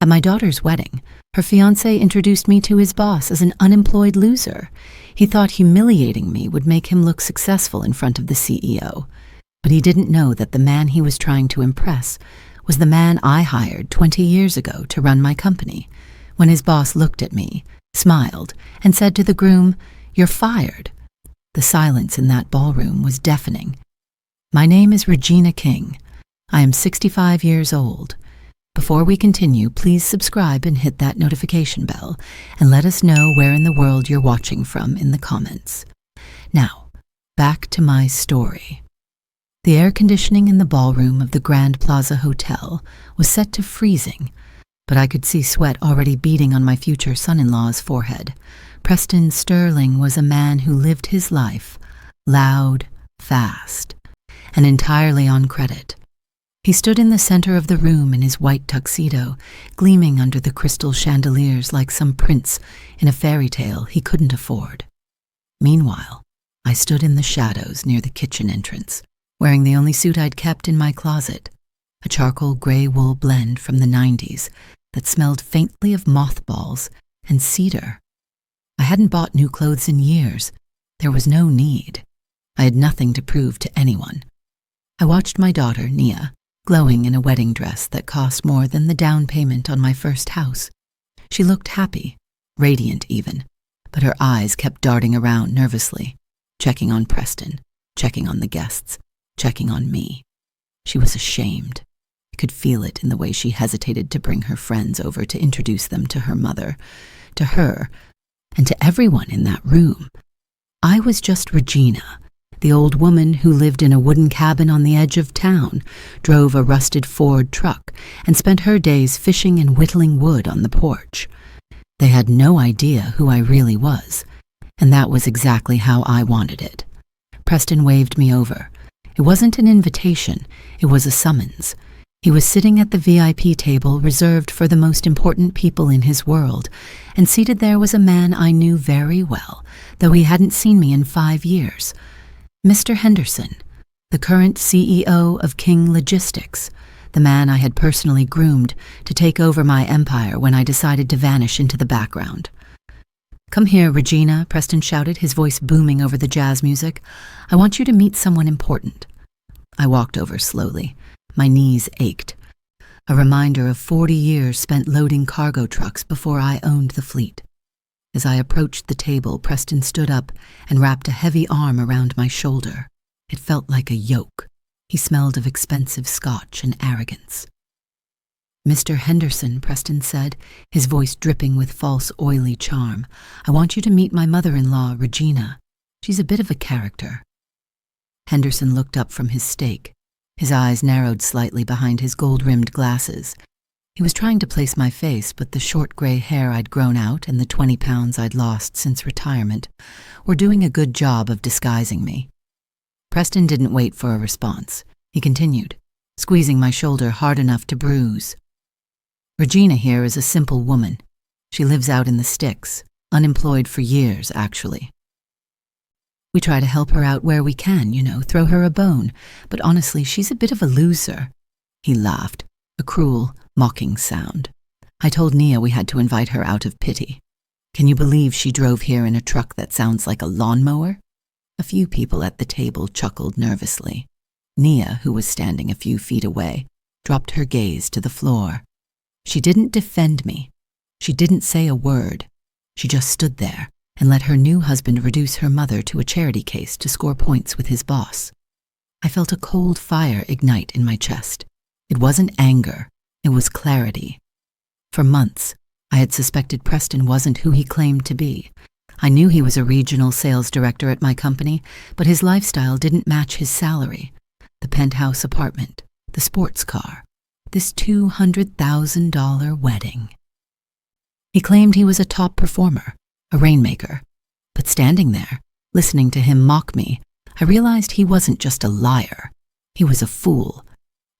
At my daughter's wedding, her fiancé introduced me to his boss as an unemployed loser. He thought humiliating me would make him look successful in front of the CEO, but he didn't know that the man he was trying to impress was the man I hired 20 years ago to run my company. When his boss looked at me, smiled, and said to the groom, "You're fired." The silence in that ballroom was deafening. My name is Regina King. I am 65 years old. Before we continue, please subscribe and hit that notification bell, and let us know where in the world you're watching from in the comments. Now, back to my story. The air conditioning in the ballroom of the Grand Plaza Hotel was set to freezing, but I could see sweat already beading on my future son-in-law's forehead. Preston Sterling was a man who lived his life loud, fast, and entirely on credit. He stood in the center of the room in his white tuxedo, gleaming under the crystal chandeliers like some prince in a fairy tale he couldn't afford. Meanwhile, I stood in the shadows near the kitchen entrance, wearing the only suit I'd kept in my closet, a charcoal gray wool blend from the 90s that smelled faintly of mothballs and cedar. I hadn't bought new clothes in years. There was no need. I had nothing to prove to anyone. I watched my daughter, Nia, glowing in a wedding dress that cost more than the down payment on my first house. She looked happy, radiant even, but her eyes kept darting around nervously, checking on Preston, checking on the guests, checking on me. She was ashamed. I could feel it in the way she hesitated to bring her friends over to introduce them to her mother, to her, and to everyone in that room. I was just Regina, the old woman who lived in a wooden cabin on the edge of town, drove a rusted Ford truck, and spent her days fishing and whittling wood on the porch. They had no idea who I really was, and that was exactly how I wanted it. Preston waved me over. It wasn't an invitation, it was a summons. He was sitting at the VIP table reserved for the most important people in his world, and seated there was a man I knew very well, though he hadn't seen me in 5 years. Mr. Henderson, the current CEO of King Logistics, the man I had personally groomed to take over my empire when I decided to vanish into the background. "Come here, Regina," Preston shouted, his voice booming over the jazz music. "I want you to meet someone important." I walked over slowly. My knees ached, a reminder of 40 years spent loading cargo trucks before I owned the fleet. As I approached the table, Preston stood up and wrapped a heavy arm around my shoulder. It felt like a yoke. He smelled of expensive scotch and arrogance. "Mr. Henderson," Preston said, his voice dripping with false oily charm, "I want you to meet my mother-in-law, Regina. She's a bit of a character." Henderson looked up from his steak. His eyes narrowed slightly behind his gold-rimmed glasses. He was trying to place my face, but the short gray hair I'd grown out and the 20 pounds I'd lost since retirement were doing a good job of disguising me. Preston didn't wait for a response. He continued, squeezing my shoulder hard enough to bruise. "Regina here is a simple woman. She lives out in the sticks, unemployed for years, actually. We try to help her out where we can, throw her a bone, but honestly, she's a bit of a loser." He laughed, a cruel, mocking sound. "I told Nia we had to invite her out of pity. Can you believe she drove here in a truck that sounds like a lawnmower?" A few people at the table chuckled nervously. Nia, who was standing a few feet away, dropped her gaze to the floor. She didn't defend me. She didn't say a word. She just stood there and let her new husband reduce her mother to a charity case to score points with his boss. I felt a cold fire ignite in my chest. It wasn't anger. It was clarity. For months, I had suspected Preston wasn't who he claimed to be. I knew he was a regional sales director at my company, but his lifestyle didn't match his salary. The penthouse apartment, the sports car, this $200,000 wedding. He claimed he was a top performer, a rainmaker. But standing there, listening to him mock me, I realized he wasn't just a liar. He was a fool.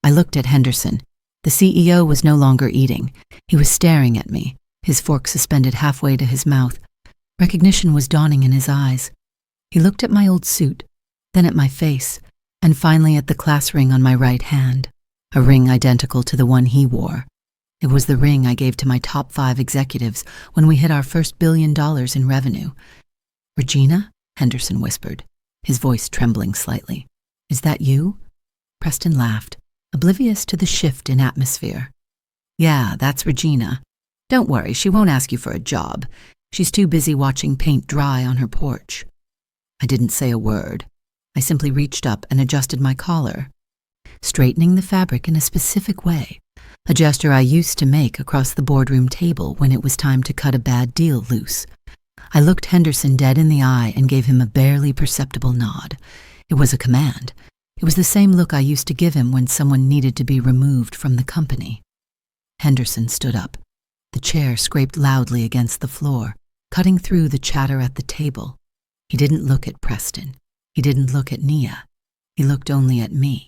I looked at Henderson. The CEO was no longer eating. He was staring at me, his fork suspended halfway to his mouth. Recognition was dawning in his eyes. He looked at my old suit, then at my face, and finally at the class ring on my right hand, a ring identical to the one he wore. It was the ring I gave to my top 5 executives when we hit our first $1 billion in revenue. "Regina?" Henderson whispered, his voice trembling slightly. "Is that you?" Preston laughed, oblivious to the shift in atmosphere. "Yeah, that's Regina. Don't worry, she won't ask you for a job. She's too busy watching paint dry on her porch." I didn't say a word. I simply reached up and adjusted my collar, straightening the fabric in a specific way, a gesture I used to make across the boardroom table when it was time to cut a bad deal loose. I looked Henderson dead in the eye and gave him a barely perceptible nod. It was a command. It was the same look I used to give him when someone needed to be removed from the company. Henderson stood up. The chair scraped loudly against the floor, cutting through the chatter at the table. He didn't look at Preston. He didn't look at Nia. He looked only at me.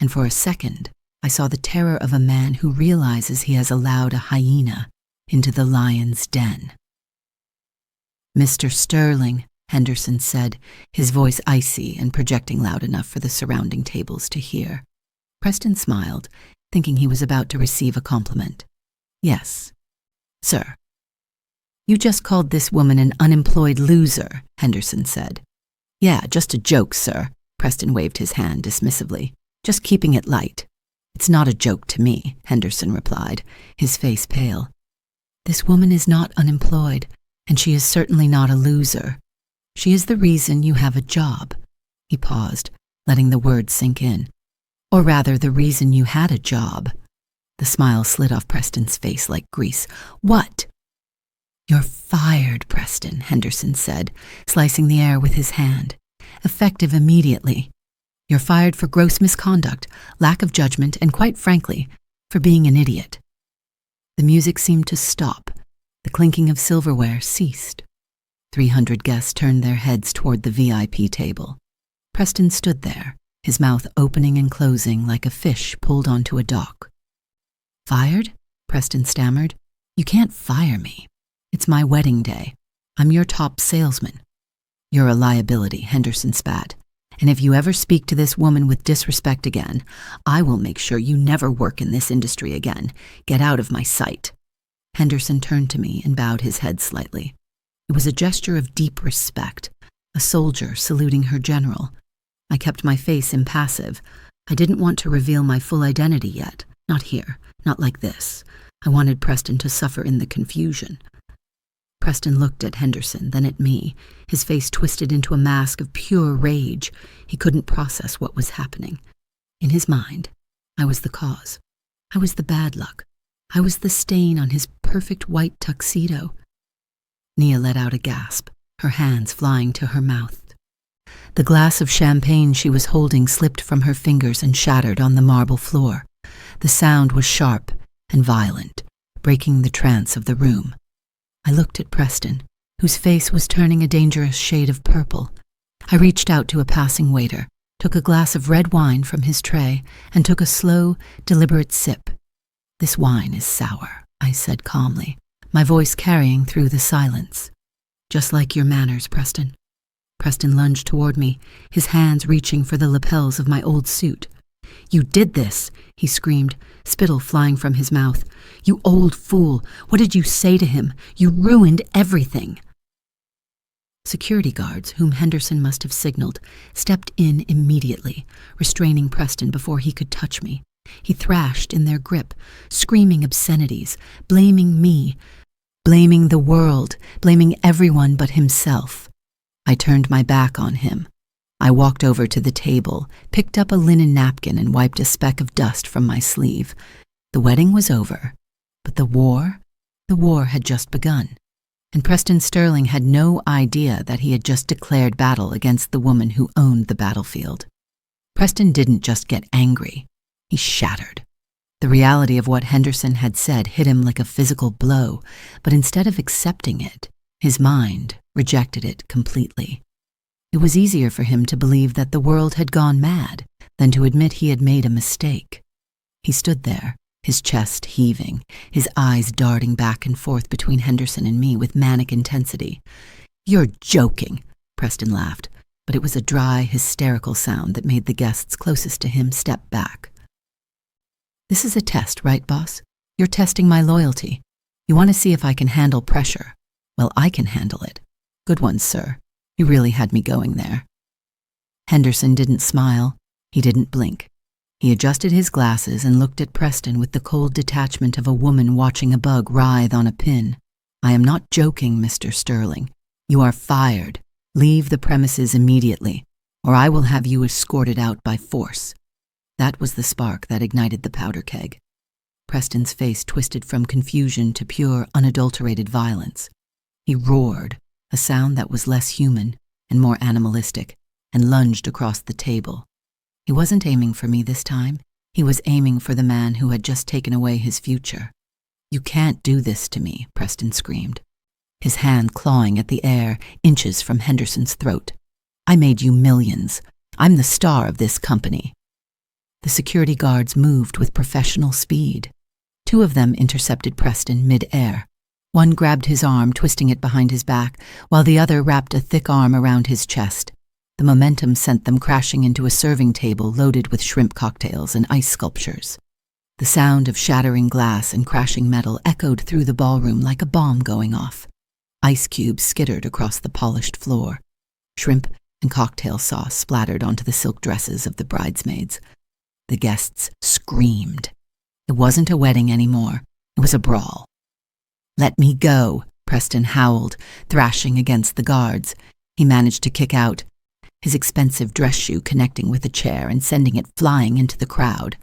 And for a second, I saw the terror of a man who realizes he has allowed a hyena into the lion's den. "Mr. Sterling," Henderson said, his voice icy and projecting loud enough for the surrounding tables to hear. Preston smiled, thinking he was about to receive a compliment. "Yes, sir." "You just called this woman an unemployed loser," Henderson said. "Yeah, just a joke, sir," Preston waved his hand dismissively. "Just keeping it light." "It's not a joke to me," Henderson replied, his face pale. "This woman is not unemployed, and she is certainly not a loser. She is the reason you have a job." He paused, letting the words sink in. "Or rather, the reason you had a job." The smile slid off Preston's face like grease. "What?" "You're fired, Preston," Henderson said, slicing the air with his hand. "Effective immediately. You're fired for gross misconduct, lack of judgment, and quite frankly, for being an idiot." The music seemed to stop. The clinking of silverware ceased. 300 guests turned their heads toward the VIP table. Preston stood there, his mouth opening and closing like a fish pulled onto a dock. "Fired?" Preston stammered. "You can't fire me. It's my wedding day. I'm your top salesman." "You're a liability," Henderson spat. "And if you ever speak to this woman with disrespect again, I will make sure you never work in this industry again. Get out of my sight." Henderson turned to me and bowed his head slightly. It was a gesture of deep respect, a soldier saluting her general. I kept my face impassive. I didn't want to reveal my full identity yet. Not here, not like this. I wanted Preston to suffer in the confusion. Preston looked at Henderson, then at me, his face twisted into a mask of pure rage. He couldn't process what was happening. In his mind, I was the cause. I was the bad luck. I was the stain on his perfect white tuxedo. Nia let out a gasp, her hands flying to her mouth. The glass of champagne she was holding slipped from her fingers and shattered on the marble floor. The sound was sharp and violent, breaking the trance of the room. I looked at Preston, whose face was turning a dangerous shade of purple. I reached out to a passing waiter, took a glass of red wine from his tray, and took a slow, deliberate sip. "This wine is sour," I said calmly, my voice carrying through the silence. "Just like your manners, Preston." Preston lunged toward me, his hands reaching for the lapels of my old suit. "You did this," he screamed, spittle flying from his mouth. "You old fool! What did you say to him? You ruined everything!" Security guards, whom Henderson must have signaled, stepped in immediately, restraining Preston before he could touch me. He thrashed in their grip, screaming obscenities, blaming me, blaming the world, blaming everyone but himself. I turned my back on him. I walked over to the table, picked up a linen napkin and wiped a speck of dust from my sleeve. The wedding was over, but the war had just begun. And Preston Sterling had no idea that he had just declared battle against the woman who owned the battlefield. Preston didn't just get angry. He shattered. The reality of what Henderson had said hit him like a physical blow, but instead of accepting it, his mind rejected it completely. It was easier for him to believe that the world had gone mad than to admit he had made a mistake. He stood there, his chest heaving, his eyes darting back and forth between Henderson and me with manic intensity. "You're joking," Preston laughed, but it was a dry, hysterical sound that made the guests closest to him step back. "This is a test, right, boss? You're testing my loyalty. You want to see if I can handle pressure. Well, I can handle it. Good one, sir. You really had me going there." Henderson didn't smile. He didn't blink. He adjusted his glasses and looked at Preston with the cold detachment of a woman watching a bug writhe on a pin. "I am not joking, Mr. Sterling. You are fired. Leave the premises immediately, or I will have you escorted out by force." That was the spark that ignited the powder keg. Preston's face twisted from confusion to pure, unadulterated violence. He roared, a sound that was less human and more animalistic, and lunged across the table. He wasn't aiming for me this time. He was aiming for the man who had just taken away his future. "You can't do this to me," Preston screamed, his hand clawing at the air inches from Henderson's throat. "I made you millions. I'm the star of this company." The security guards moved with professional speed. Two of them intercepted Preston mid-air. One grabbed his arm, twisting it behind his back, while the other wrapped a thick arm around his chest. The momentum sent them crashing into a serving table loaded with shrimp cocktails and ice sculptures. The sound of shattering glass and crashing metal echoed through the ballroom like a bomb going off. Ice cubes skittered across the polished floor. Shrimp and cocktail sauce splattered onto the silk dresses of the bridesmaids. The guests screamed. It wasn't a wedding anymore. It was a brawl. "Let me go," Preston howled, thrashing against the guards. He managed to kick out, his expensive dress shoe connecting with a chair and sending it flying into the crowd.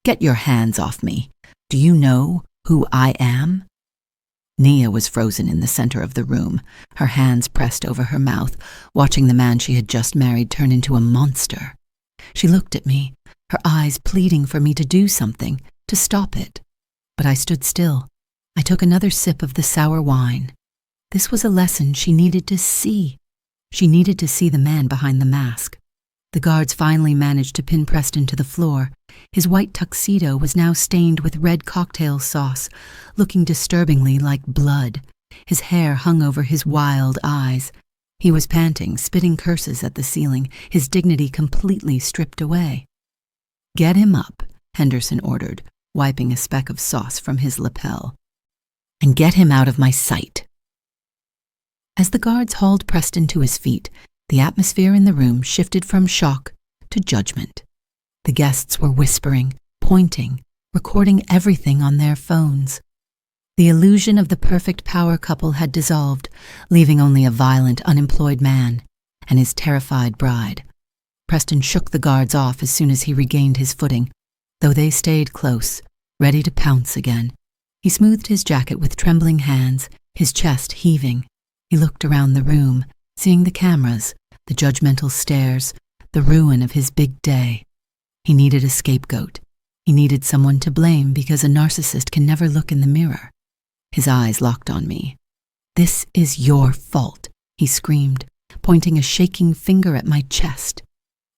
"Get your hands off me. Do you know who I am?" Nia was frozen in the center of the room, her hands pressed over her mouth, watching the man she had just married turn into a monster. She looked at me, her eyes pleading for me to do something, to stop it. But I stood still. I took another sip of the sour wine. This was a lesson she needed to see. She needed to see the man behind the mask. The guards finally managed to pin Preston to the floor. His white tuxedo was now stained with red cocktail sauce, looking disturbingly like blood. His hair hung over his wild eyes. He was panting, spitting curses at the ceiling, his dignity completely stripped away. "Get him up," Henderson ordered, wiping a speck of sauce from his lapel. "And get him out of my sight." As the guards hauled Preston to his feet, the atmosphere in the room shifted from shock to judgment. The guests were whispering, pointing, recording everything on their phones. The illusion of the perfect power couple had dissolved, leaving only a violent, unemployed man and his terrified bride. Preston shook the guards off as soon as he regained his footing, though they stayed close, ready to pounce again. He smoothed his jacket with trembling hands, his chest heaving. He looked around the room, seeing the cameras, the judgmental stares, the ruin of his big day. He needed a scapegoat. He needed someone to blame because a narcissist can never look in the mirror. His eyes locked on me. "This is your fault," he screamed, pointing a shaking finger at my chest.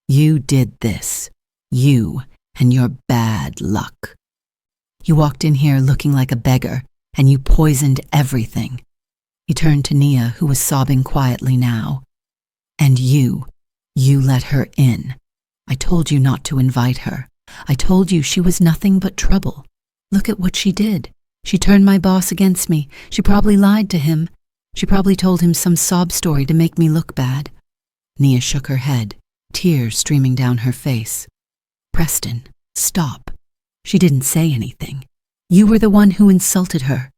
"You did this. You and your bad luck. You walked in here looking like a beggar, and you poisoned everything." He turned to Nia, who was sobbing quietly now. "And you let her in. I told you not to invite her. I told you she was nothing but trouble. Look at what she did. She turned my boss against me. She probably lied to him. She probably told him some sob story to make me look bad." Nia shook her head, tears streaming down her face. "Preston, stop. She didn't say anything. You were the one who insulted her."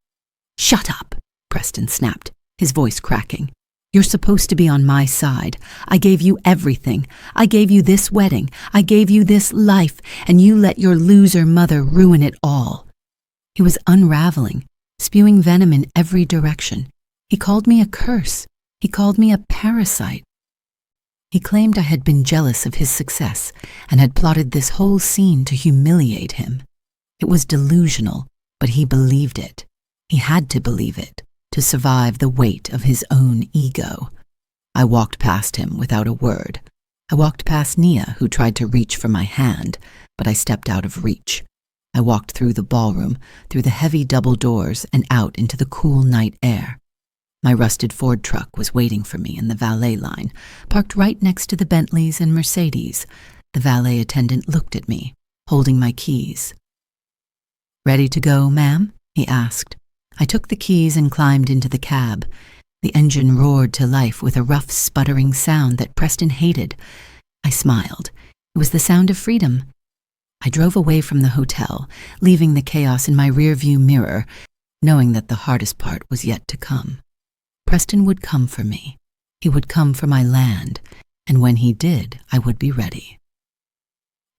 "Shut up," Preston snapped, his voice cracking. "You're supposed to be on my side. I gave you everything. I gave you this wedding. I gave you this life, and you let your loser mother ruin it all." He was unraveling, spewing venom in every direction. He called me a curse. He called me a parasite. He claimed I had been jealous of his success and had plotted this whole scene to humiliate him. It was delusional, but he believed it. He had to believe it to survive the weight of his own ego. I walked past him without a word. I walked past Nia, who tried to reach for my hand, but I stepped out of reach. I walked through the ballroom, through the heavy double doors, and out into the cool night air. My rusted Ford truck was waiting for me in the valet line, parked right next to the Bentleys and Mercedes. The valet attendant looked at me, holding my keys. "Ready to go, ma'am?" he asked. I took the keys and climbed into the cab. The engine roared to life with a rough, sputtering sound that Preston hated. I smiled. It was the sound of freedom. I drove away from the hotel, leaving the chaos in my rearview mirror, knowing that the hardest part was yet to come. Preston would come for me. He would come for my land, and when he did, I would be ready.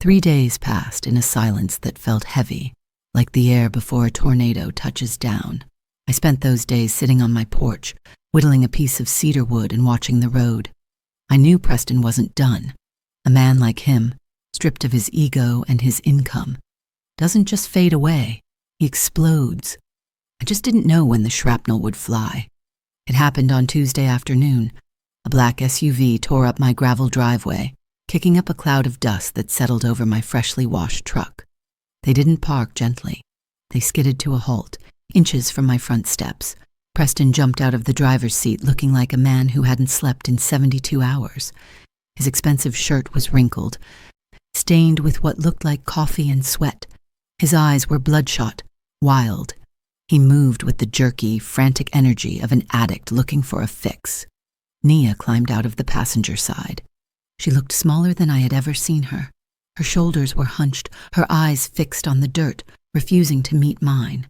3 days passed in a silence that felt heavy, like the air before a tornado touches down. I spent those days sitting on my porch, whittling a piece of cedar wood and watching the road. I knew Preston wasn't done. A man like him, stripped of his ego and his income, doesn't just fade away, he explodes. I just didn't know when the shrapnel would fly. It happened on Tuesday afternoon. A black SUV tore up my gravel driveway, kicking up a cloud of dust that settled over my freshly washed truck. They didn't park gently. They skidded to a halt, inches from my front steps. Preston jumped out of the driver's seat looking like a man who hadn't slept in 72 hours. His expensive shirt was wrinkled, stained with what looked like coffee and sweat. His eyes were bloodshot, wild. He moved with the jerky, frantic energy of an addict looking for a fix. Nia climbed out of the passenger side. She looked smaller than I had ever seen her. Her shoulders were hunched, her eyes fixed on the dirt, refusing to meet mine.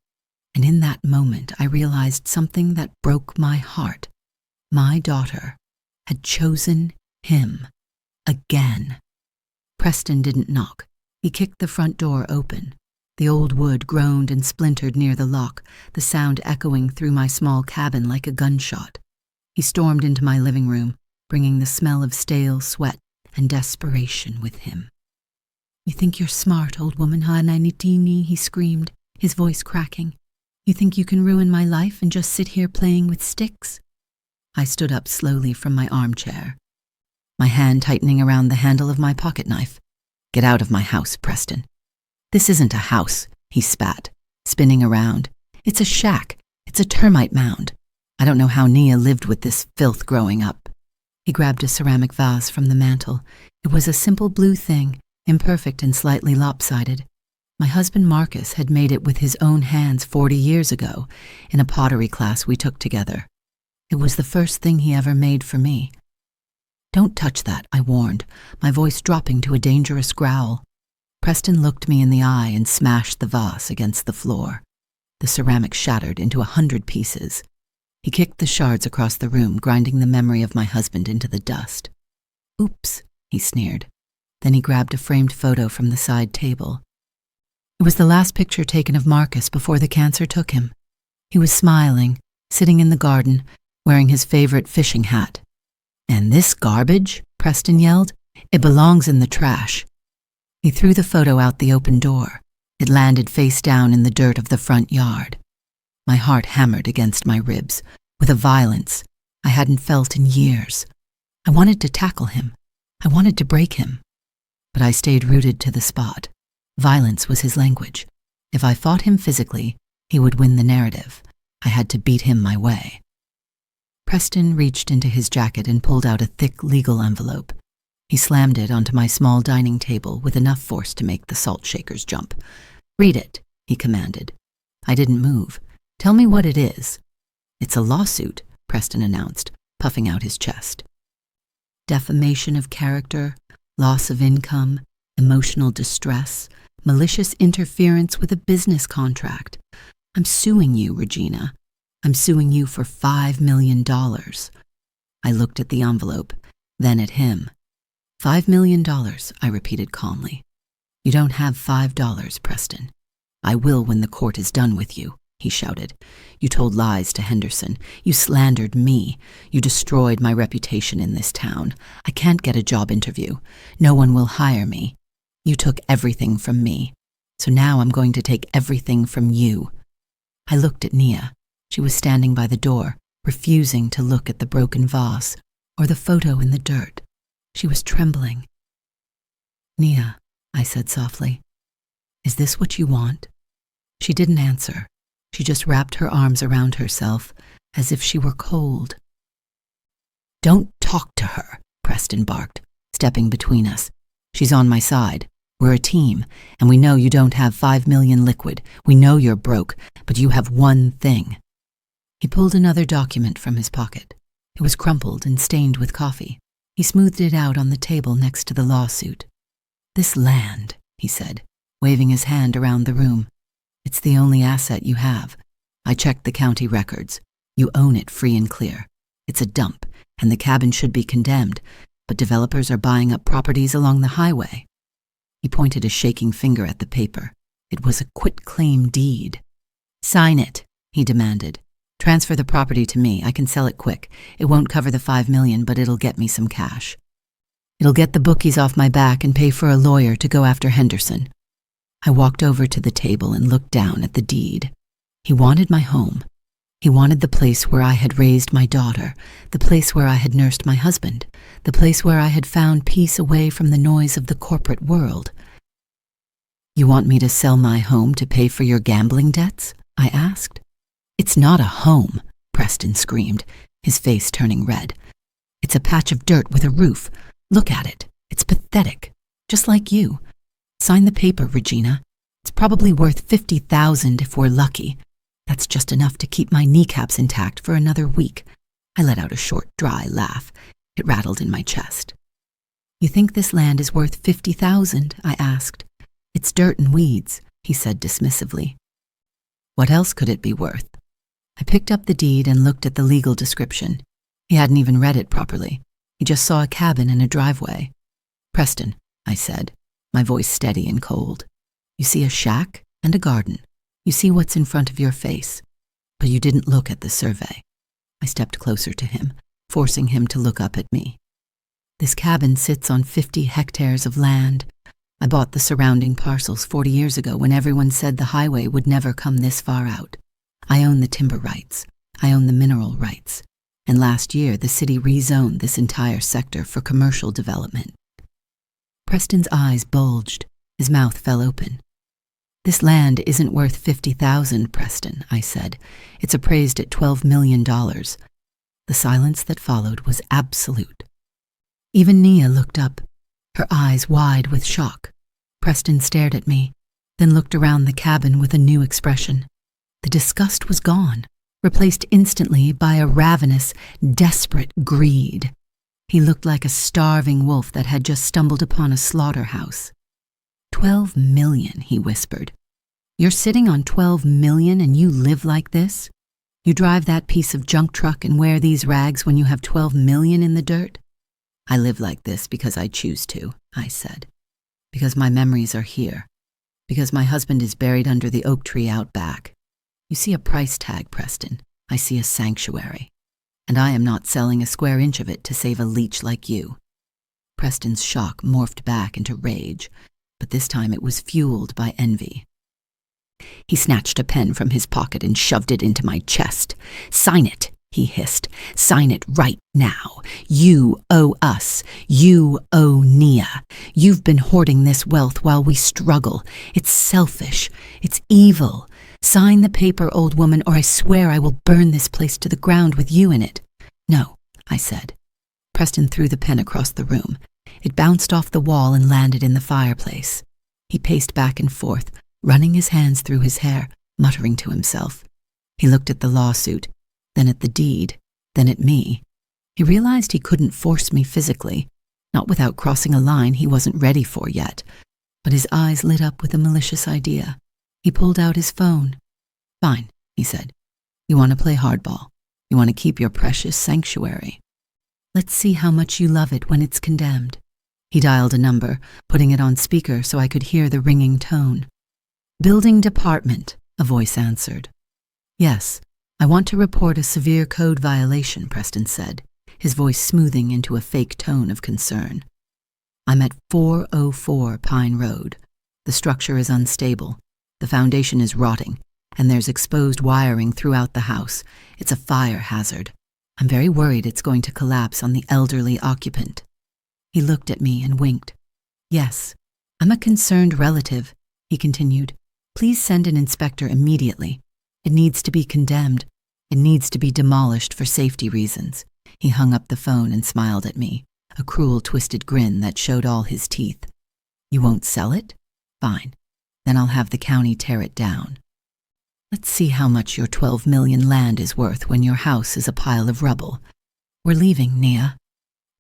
And in that moment, I realized something that broke my heart. My daughter had chosen him again. Preston didn't knock. He kicked the front door open. The old wood groaned and splintered near the lock, the sound echoing through my small cabin like a gunshot. He stormed into my living room, bringing the smell of stale sweat and desperation with him. "You think you're smart, old woman, Hananitini," he screamed, his voice cracking. "You think you can ruin my life and just sit here playing with sticks?" I stood up slowly from my armchair, my hand tightening around the handle of my pocket knife. "Get out of my house, Preston." "This isn't a house," he spat, spinning around. "It's a shack. It's a termite mound. I don't know how Nia lived with this filth growing up." He grabbed a ceramic vase from the mantel. It was a simple blue thing, imperfect and slightly lopsided. My husband Marcus had made it with his own hands 40 years ago in a pottery class we took together. It was the first thing he ever made for me. "Don't touch that," I warned, my voice dropping to a dangerous growl. Preston looked me in the eye and smashed the vase against the floor. The ceramic shattered into 100 pieces. He kicked the shards across the room, grinding the memory of my husband into the dust. "Oops," he sneered. Then he grabbed a framed photo from the side table. It was the last picture taken of Marcus before the cancer took him. He was smiling, sitting in the garden, wearing his favorite fishing hat. "And this garbage?" Preston yelled. "It belongs in the trash." He threw the photo out the open door. It landed face down in the dirt of the front yard. My heart hammered against my ribs, with a violence I hadn't felt in years. I wanted to tackle him. I wanted to break him. But I stayed rooted to the spot. Violence was his language. If I fought him physically, he would win the narrative. I had to beat him my way. Preston reached into his jacket and pulled out a thick legal envelope. He slammed it onto my small dining table with enough force to make the salt shakers jump. "Read it," he commanded. I didn't move. "Tell me what it is." "It's a lawsuit," Preston announced, puffing out his chest. "Defamation of character, loss of income, emotional distress, malicious interference with a business contract. I'm suing you, Regina. I'm suing you for $5 million. I looked at the envelope, then at him. $5 million, I repeated calmly. "You don't have $5, Preston. I will when the court is done with you," he shouted. "You told lies to Henderson. You slandered me. You destroyed my reputation in this town. I can't get a job interview. No one will hire me. You took everything from me. So now I'm going to take everything from you." I looked at Nia. She was standing by the door, refusing to look at the broken vase or the photo in the dirt. She was trembling. "Nia," I said softly, "is this what you want?" She didn't answer. She just wrapped her arms around herself as if she were cold. "Don't talk to her," Preston barked, stepping between us. "She's on my side. We're a team, and we know you don't have 5 million liquid. We know you're broke, but you have one thing." He pulled another document from his pocket. It was crumpled and stained with coffee. He smoothed it out on the table next to the lawsuit. "This land," he said, waving his hand around the room. "It's the only asset you have. I checked the county records. You own it free and clear. It's a dump, and the cabin should be condemned, but developers are buying up properties along the highway." He pointed a shaking finger at the paper. It was a quitclaim deed. "Sign it," he demanded. "Transfer the property to me. I can sell it quick. It won't cover the 5 million, but it'll get me some cash. It'll get the bookies off my back and pay for a lawyer to go after Henderson." I walked over to the table and looked down at the deed. He wanted my home. He wanted the place where I had raised my daughter, the place where I had nursed my husband, the place where I had found peace away from the noise of the corporate world. "You want me to sell my home to pay for your gambling debts?" I asked. "It's not a home," Preston screamed, his face turning red. "It's a patch of dirt with a roof. Look at it. It's pathetic. Just like you. Sign the paper, Regina. It's probably worth 50,000 if we're lucky. That's just enough to keep my kneecaps intact for another week." I let out a short, dry laugh. It rattled in my chest. "You think this land is worth 50,000? I asked. "It's dirt and weeds," he said dismissively. "What else could it be worth?" I picked up the deed and looked at the legal description. He hadn't even read it properly. He just saw a cabin and a driveway. "Preston," I said, my voice steady and cold. "You see a shack and a garden. You see what's in front of your face, but you didn't look at the survey." I stepped closer to him, forcing him to look up at me. "This cabin sits on 50 hectares of land. I bought the surrounding parcels 40 years ago when everyone said the highway would never come this far out. I own the timber rights. I own the mineral rights. And last year, the city rezoned this entire sector for commercial development." Preston's eyes bulged. His mouth fell open. "This land isn't worth 50,000, Preston," I said. "It's appraised at $12 million. The silence that followed was absolute. Even Nia looked up, her eyes wide with shock. Preston stared at me, then looked around the cabin with a new expression. The disgust was gone, replaced instantly by a ravenous, desperate greed. He looked like a starving wolf that had just stumbled upon a slaughterhouse. 12 million, he whispered. "You're sitting on 12 million and you live like this? You drive that piece of junk truck and wear these rags when you have 12 million in the dirt?" "I live like this because I choose to," I said. "Because my memories are here. Because my husband is buried under the oak tree out back. You see a price tag, Preston. I see a sanctuary. And I am not selling a square inch of it to save a leech like you." Preston's shock morphed back into rage, but this time it was fueled by envy. He snatched a pen from his pocket and shoved it into my chest. "Sign it," he hissed. "Sign it right now. You owe us. You owe Nia. You've been hoarding this wealth while we struggle. It's selfish. It's evil. Sign the paper, old woman, or I swear I will burn this place to the ground with you in it." "No," I said. Preston threw the pen across the room. It bounced off the wall and landed in the fireplace. He paced back and forth, running his hands through his hair, muttering to himself. He looked at the lawsuit, then at the deed, then at me. He realized he couldn't force me physically, not without crossing a line he wasn't ready for yet, but his eyes lit up with a malicious idea. He pulled out his phone. "Fine," he said. "You want to play hardball. You want to keep your precious sanctuary. Let's see how much you love it when it's condemned." He dialed a number, putting it on speaker so I could hear the ringing tone. "Building department," a voice answered. "Yes, I want to report a severe code violation," Preston said, his voice smoothing into a fake tone of concern. "I'm at 404 Pine Road. The structure is unstable. The foundation is rotting, and there's exposed wiring throughout the house. It's a fire hazard. I'm very worried it's going to collapse on the elderly occupant." He looked at me and winked. "Yes, I'm a concerned relative," he continued. "Please send an inspector immediately. It needs to be condemned. It needs to be demolished for safety reasons." He hung up the phone and smiled at me, a cruel, twisted grin that showed all his teeth. You won't sell it? Fine. Then I'll have the county tear it down. Let's see how much your 12 million land is worth when your house is a pile of rubble. We're leaving, Nia.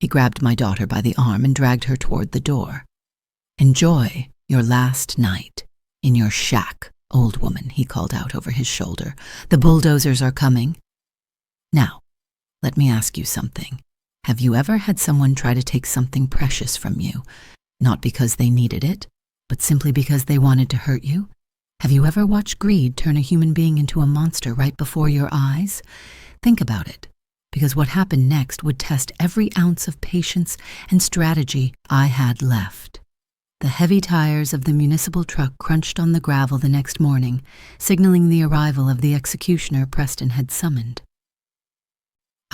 He grabbed my daughter by the arm and dragged her toward the door. Enjoy your last night in your shack, old woman, he called out over his shoulder. The bulldozers are coming. Now, let me ask you something. Have you ever had someone try to take something precious from you, not because they needed it, but simply because they wanted to hurt you? Have you ever watched greed turn a human being into a monster right before your eyes? Think about it, because what happened next would test every ounce of patience and strategy I had left. The heavy tires of the municipal truck crunched on the gravel the next morning, signaling the arrival of the executioner Preston had summoned.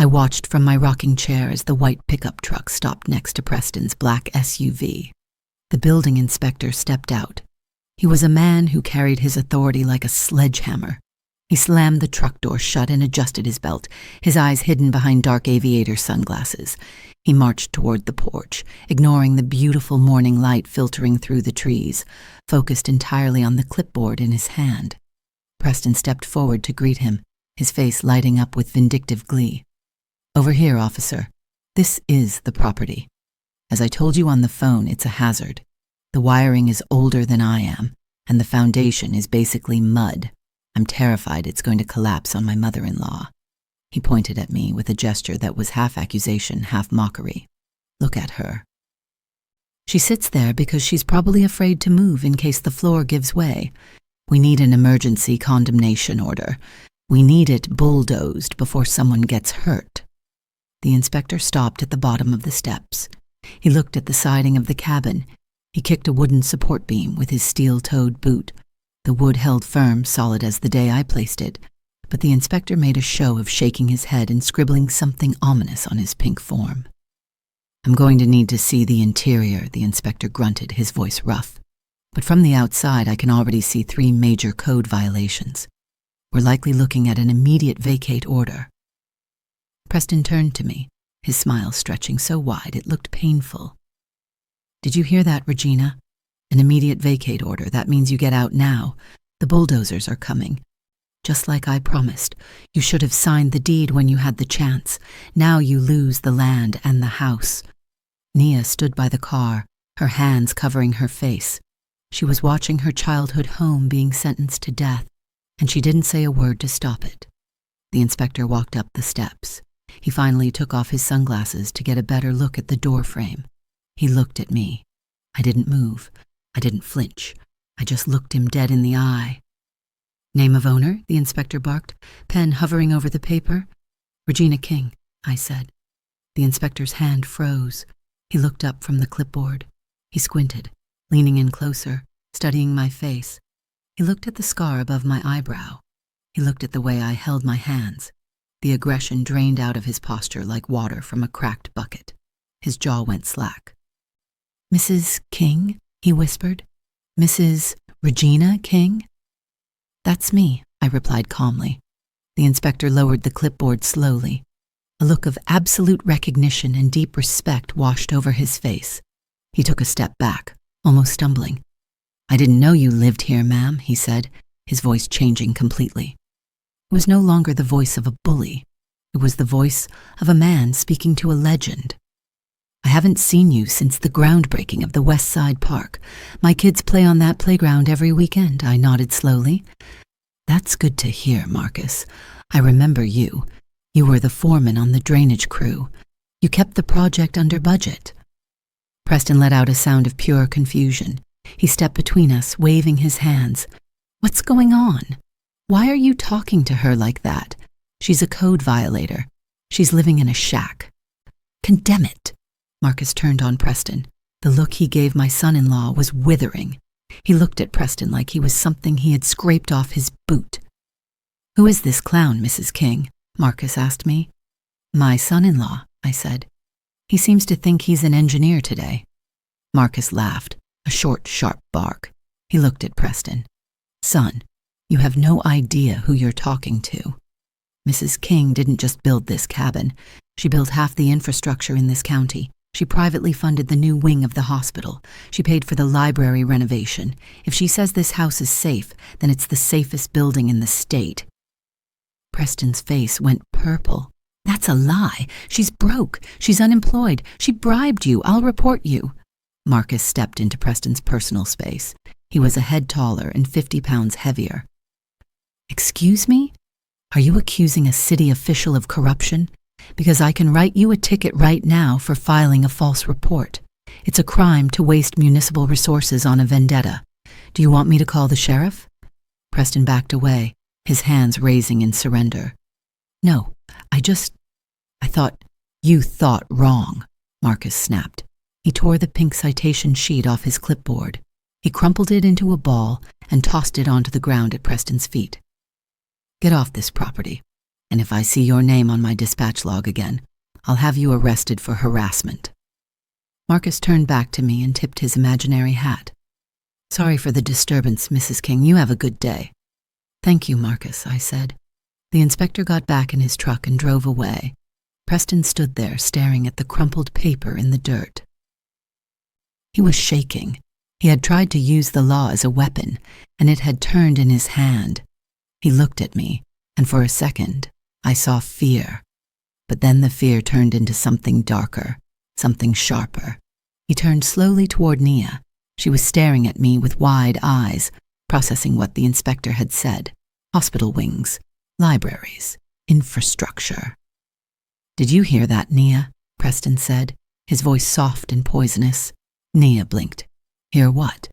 I watched from my rocking chair as the white pickup truck stopped next to Preston's black SUV. The building inspector stepped out. He was a man who carried his authority like a sledgehammer. He slammed the truck door shut and adjusted his belt, his eyes hidden behind dark aviator sunglasses. He marched toward the porch, ignoring the beautiful morning light filtering through the trees, focused entirely on the clipboard in his hand. Preston stepped forward to greet him, his face lighting up with vindictive glee. Over here, officer. This is the property. As I told you on the phone, it's a hazard. The wiring is older than I am, and the foundation is basically mud. I'm terrified it's going to collapse on my mother-in-law. He pointed at me with a gesture that was half accusation, half mockery. Look at her. She sits there because she's probably afraid to move in case the floor gives way. We need an emergency condemnation order. We need it bulldozed before someone gets hurt. The inspector stopped at the bottom of the steps. He looked at the siding of the cabin. He kicked a wooden support beam with his steel-toed boot. The wood held firm, solid as the day I placed it, but the inspector made a show of shaking his head and scribbling something ominous on his pink form. I'm going to need to see the interior, the inspector grunted, his voice rough. But from the outside, I can already see 3 major code violations. We're likely looking at an immediate vacate order. Preston turned to me, his smile stretching so wide it looked painful. Did you hear that, Regina? An immediate vacate order. That means you get out now. The bulldozers are coming. Just like I promised, you should have signed the deed when you had the chance. Now you lose the land and the house. Nia stood by the car, her hands covering her face. She was watching her childhood home being sentenced to death, and she didn't say a word to stop it. The inspector walked up the steps. He finally took off his sunglasses to get a better look at the door frame. He looked at me. I didn't move. I didn't flinch. I just looked him dead in the eye. Name of owner? The inspector barked, pen hovering over the paper. Regina King, I said. The inspector's hand froze. He looked up from the clipboard. He squinted, leaning in closer, studying my face. He looked at the scar above my eyebrow. He looked at the way I held my hands. The aggression drained out of his posture like water from a cracked bucket. His jaw went slack. Mrs. King? He whispered. Mrs. Regina King? That's me, I replied calmly. The inspector lowered the clipboard slowly. A look of absolute recognition and deep respect washed over his face. He took a step back, almost stumbling. I didn't know you lived here, ma'am, he said, his voice changing completely. It was no longer the voice of a bully. It was the voice of a man speaking to a legend. I haven't seen you since the groundbreaking of the West Side Park. My kids play on that playground every weekend, I nodded slowly. That's good to hear, Marcus. I remember you. You were the foreman on the drainage crew. You kept the project under budget. Preston let out a sound of pure confusion. He stepped between us, waving his hands. What's going on? Why are you talking to her like that? She's a code violator. She's living in a shack. Condemn it. Marcus turned on Preston. The look he gave my son-in-law was withering. He looked at Preston like he was something he had scraped off his boot. Who is this clown, Mrs. King? Marcus asked me. My son-in-law, I said. He seems to think he's an engineer today. Marcus laughed, a short, sharp bark. He looked at Preston. Son, you have no idea who you're talking to. Mrs. King didn't just build this cabin. She built half the infrastructure in this county. She privately funded the new wing of the hospital. She paid for the library renovation. If she says this house is safe, then it's the safest building in the state. Preston's face went purple. That's a lie. She's broke. She's unemployed. She bribed you. I'll report you. Marcus stepped into Preston's personal space. He was a head taller and 50 pounds heavier. Excuse me? Are you accusing a city official of corruption? Because I can write you a ticket right now for filing a false report. It's a crime to waste municipal resources on a vendetta. Do you want me to call the sheriff? Preston backed away, his hands raising in surrender. No, I thought you thought wrong, Marcus snapped. He tore the pink citation sheet off his clipboard. He crumpled it into a ball and tossed it onto the ground at Preston's feet. Get off this property, and if I see your name on my dispatch log again, I'll have you arrested for harassment. Marcus turned back to me and tipped his imaginary hat. Sorry for the disturbance, Mrs. King. You have a good day. Thank you, Marcus, I said. The inspector got back in his truck and drove away. Preston stood there staring at the crumpled paper in the dirt. He was shaking. He had tried to use the law as a weapon, and it had turned in his hand. He looked at me, and for a second, I saw fear. But then the fear turned into something darker, something sharper. He turned slowly toward Nia. She was staring at me with wide eyes, processing what the inspector had said. Hospital wings, libraries, infrastructure. Did you hear that, Nia? Preston said, his voice soft and poisonous. Nia blinked. Hear what?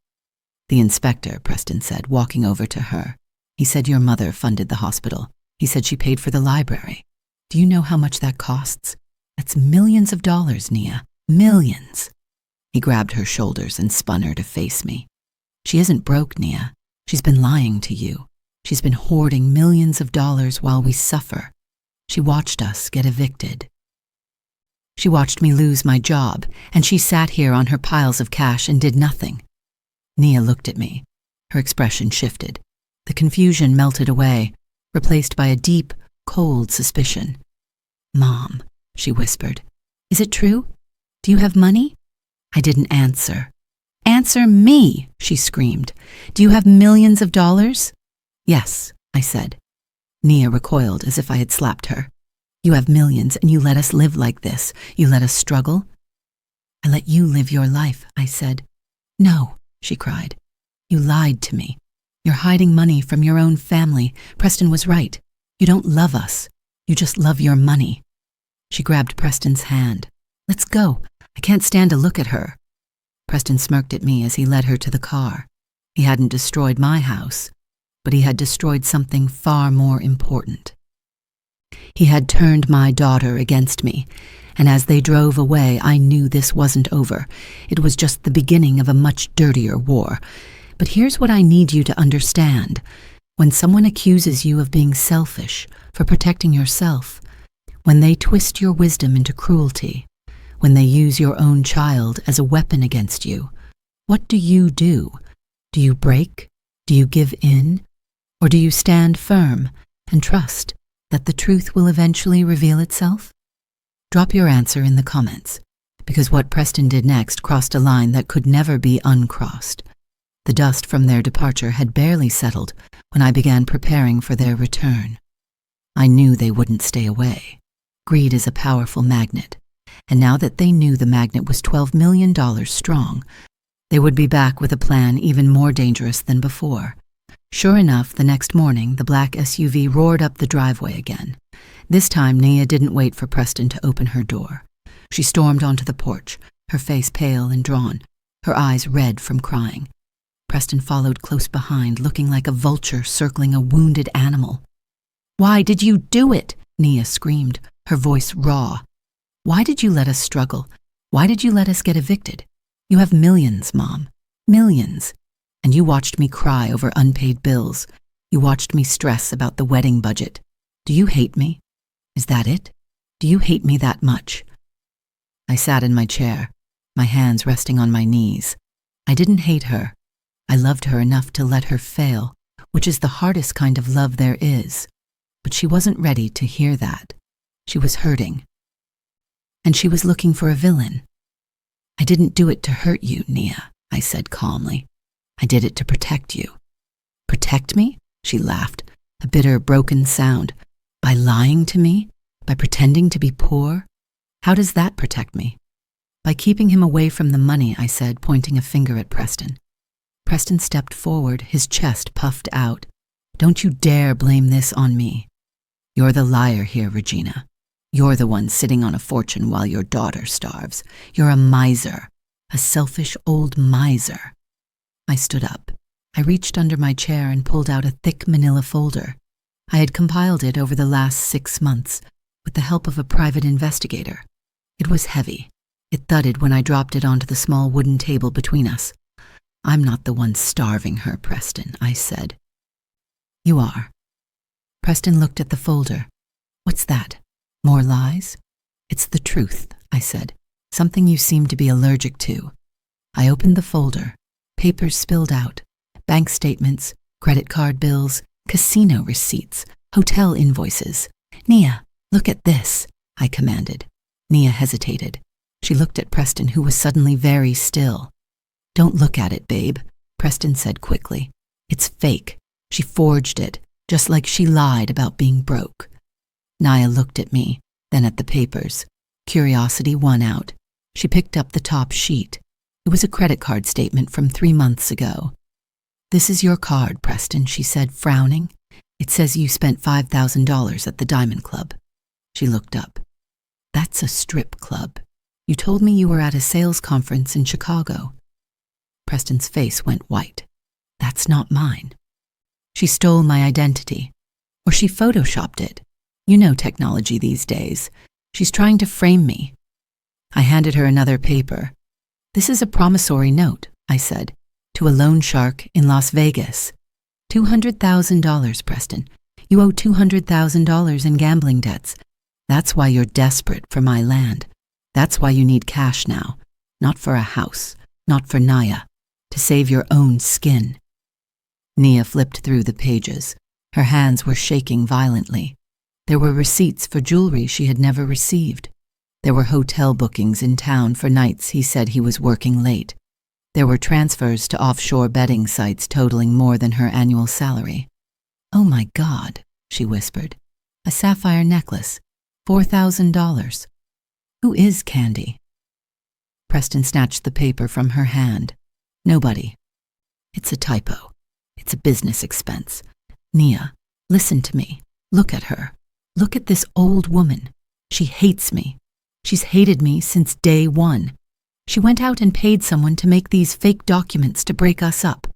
The inspector, Preston said, walking over to her. He said your mother funded the hospital. He said she paid for the library. Do you know how much that costs? That's millions of dollars, Nia. Millions. He grabbed her shoulders and spun her to face me. She isn't broke, Nia. She's been lying to you. She's been hoarding millions of dollars while we suffer. She watched us get evicted. She watched me lose my job, and she sat here on her piles of cash and did nothing. Nia looked at me. Her expression shifted. The confusion melted away, replaced by a deep, cold suspicion. Mom, she whispered. Is it true? Do you have money? I didn't answer. Answer me, she screamed. Do you have millions of dollars? Yes, I said. Nia recoiled as if I had slapped her. You have millions and you let us live like this. You let us struggle. I let you live your life, I said. No, she cried. You lied to me. You're hiding money from your own family. Preston was right. You don't love us. You just love your money. She grabbed Preston's hand. Let's go. I can't stand to look at her. Preston smirked at me as he led her to the car. He hadn't destroyed my house, but he had destroyed something far more important. He had turned my daughter against me, and as they drove away, I knew this wasn't over. It was just the beginning of a much dirtier war. But here's what I need you to understand. When someone accuses you of being selfish, for protecting yourself, when they twist your wisdom into cruelty, when they use your own child as a weapon against you, what do? Do you break? Do you give in? Or do you stand firm and trust that the truth will eventually reveal itself? Drop your answer in the comments, because what Preston did next crossed a line that could never be uncrossed. The dust from their departure had barely settled when I began preparing for their return. I knew they wouldn't stay away. Greed is a powerful magnet, and now that they knew the magnet was $12 million strong, they would be back with a plan even more dangerous than before. Sure enough, the next morning, the black SUV roared up the driveway again. This time, Nia didn't wait for Preston to open her door. She stormed onto the porch, her face pale and drawn, her eyes red from crying. Preston followed close behind, looking like a vulture circling a wounded animal. Why did you do it? Nia screamed, her voice raw. Why did you let us struggle? Why did you let us get evicted? You have millions, Mom. Millions. And you watched me cry over unpaid bills. You watched me stress about the wedding budget. Do you hate me? Is that it? Do you hate me that much? I sat in my chair, my hands resting on my knees. I didn't hate her. I loved her enough to let her fail, which is the hardest kind of love there is. But she wasn't ready to hear that. She was hurting. And she was looking for a villain. I didn't do it to hurt you, Nia, I said calmly. I did it to protect you. Protect me? She laughed, a bitter, broken sound. By lying to me? By pretending to be poor? How does that protect me? By keeping him away from the money, I said, pointing a finger at Preston. Preston stepped forward, his chest puffed out. Don't you dare blame this on me. You're the liar here, Regina. You're the one sitting on a fortune while your daughter starves. You're a miser, a selfish old miser. I stood up. I reached under my chair and pulled out a thick manila folder. I had compiled it over the last 6 months with the help of a private investigator. It was heavy. It thudded when I dropped it onto the small wooden table between us. I'm not the one starving her, Preston, I said. You are. Preston looked at the folder. What's that? More lies? It's the truth, I said. Something you seem to be allergic to. I opened the folder. Papers spilled out. Bank statements, credit card bills, casino receipts, hotel invoices. Nia, look at this, I commanded. Nia hesitated. She looked at Preston, who was suddenly very still. Don't look at it, babe, Preston said quickly. It's fake. She forged it, just like she lied about being broke. Nia looked at me, then at the papers. Curiosity won out. She picked up the top sheet. It was a credit card statement from 3 months ago. This is your card, Preston, she said, frowning. It says you spent $5,000 at the Diamond Club. She looked up. That's a strip club. You told me you were at a sales conference in Chicago. Preston's face went white. That's not mine. She stole my identity. Or she photoshopped it. You know technology these days. She's trying to frame me. I handed her another paper. This is a promissory note, I said, to a loan shark in Las Vegas. $200,000, Preston. You owe $200,000 in gambling debts. That's why you're desperate for my land. That's why you need cash now. Not for a house, not for Nia. To save your own skin. Nia flipped through the pages. Her hands were shaking violently. There were receipts for jewelry she had never received. There were hotel bookings in town for nights he said he was working late. There were transfers to offshore betting sites totaling more than her annual salary. Oh my God, she whispered. A sapphire necklace. $4,000. Who is Candy? Preston snatched the paper from her hand. Nobody. It's a typo. It's a business expense. Nia, listen to me. Look at her. Look at this old woman. She hates me. She's hated me since day one. She went out and paid someone to make these fake documents to break us up.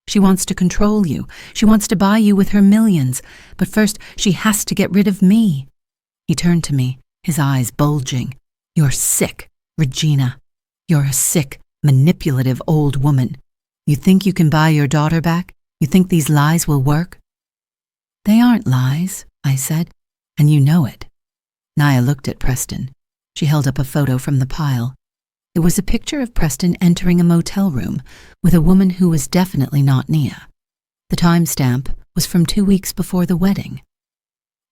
She wants to control you. She wants to buy you with her millions. But first, she has to get rid of me. He turned to me, his eyes bulging. You're sick, Regina. You're a sick, manipulative old woman. You think you can buy your daughter back? You think these lies will work? They aren't lies, I said, and you know it. Nia looked at Preston. She held up a photo from the pile. It was a picture of Preston entering a motel room with a woman who was definitely not Nia. The timestamp was from 2 weeks before the wedding.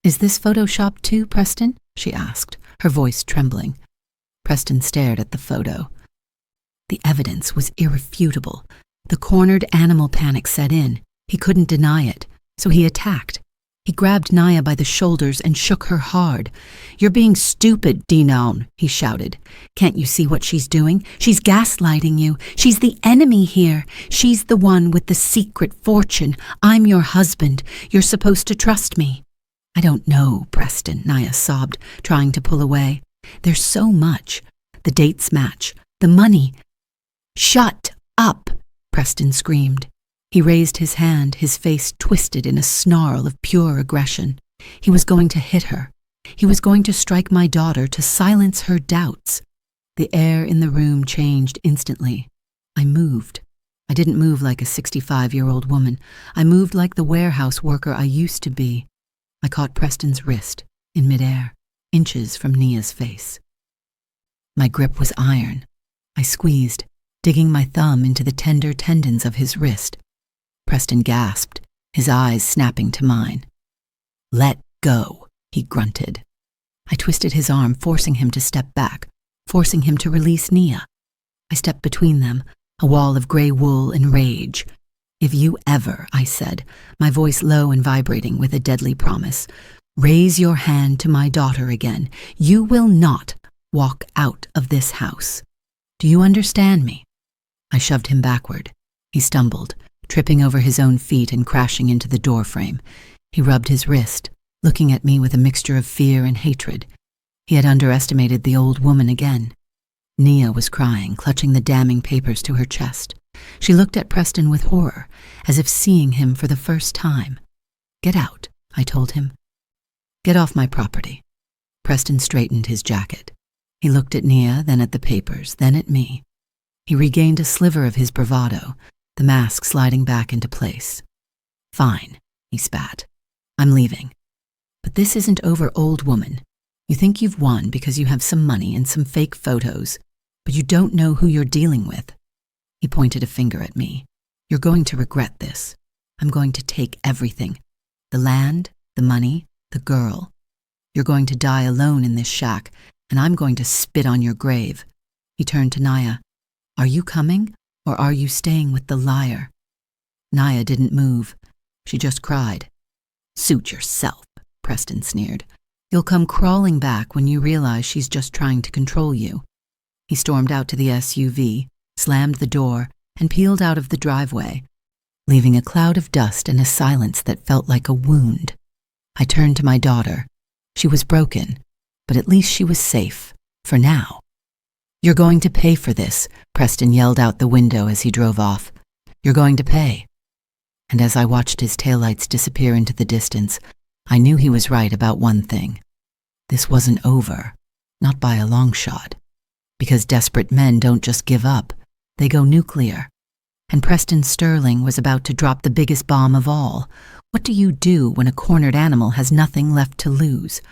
Is this photoshopped too, Preston? She asked, her voice trembling. Preston stared at the photo. The evidence was irrefutable. The cornered animal panic set in. He couldn't deny it, so he attacked. He grabbed Nia by the shoulders and shook her hard. You're being stupid, Dinon, he shouted. Can't you see what she's doing? She's gaslighting you. She's the enemy here. She's the one with the secret fortune. I'm your husband. You're supposed to trust me. I don't know, Preston, Nia sobbed, trying to pull away. There's so much. The dates match. The money. Shut up, Preston screamed. He raised his hand, his face twisted in a snarl of pure aggression. He was going to hit her. He was going to strike my daughter to silence her doubts. The air in the room changed instantly. I moved. I didn't move like a 65-year-old woman. I moved like the warehouse worker I used to be. I caught Preston's wrist, in midair, inches from Nia's face. My grip was iron. I squeezed, digging my thumb into the tender tendons of his wrist. Preston gasped, his eyes snapping to mine. Let go, he grunted. I twisted his arm, forcing him to step back, forcing him to release Nia. I stepped between them, a wall of gray wool and rage. If you ever, I said, my voice low and vibrating with a deadly promise, raise your hand to my daughter again, you will not walk out of this house. Do you understand me? I shoved him backward. He stumbled, tripping over his own feet and crashing into the doorframe. He rubbed his wrist, looking at me with a mixture of fear and hatred. He had underestimated the old woman again. Nia was crying, clutching the damning papers to her chest. She looked at Preston with horror, as if seeing him for the first time. Get out, I told him. Get off my property. Preston straightened his jacket. He looked at Nia, then at the papers, then at me. He regained a sliver of his bravado, the mask sliding back into place. Fine, he spat. I'm leaving. But this isn't over, old woman. You think you've won because you have some money and some fake photos, but you don't know who you're dealing with. He pointed a finger at me. You're going to regret this. I'm going to take everything. The land, the money, the girl. You're going to die alone in this shack, and I'm going to spit on your grave. He turned to Naya. Are you coming, or are you staying with the liar? Naya didn't move. She just cried. Suit yourself, Preston sneered. You'll come crawling back when you realize she's just trying to control you. He stormed out to the SUV, slammed the door, and peeled out of the driveway, leaving a cloud of dust and a silence that felt like a wound. I turned to my daughter. She was broken, but at least she was safe, for now. You're going to pay for this, Preston yelled out the window as he drove off. You're going to pay. And as I watched his taillights disappear into the distance, I knew he was right about one thing. This wasn't over, not by a long shot. Because desperate men don't just give up, they go nuclear. And Preston Sterling was about to drop the biggest bomb of all. What do you do when a cornered animal has nothing left to lose?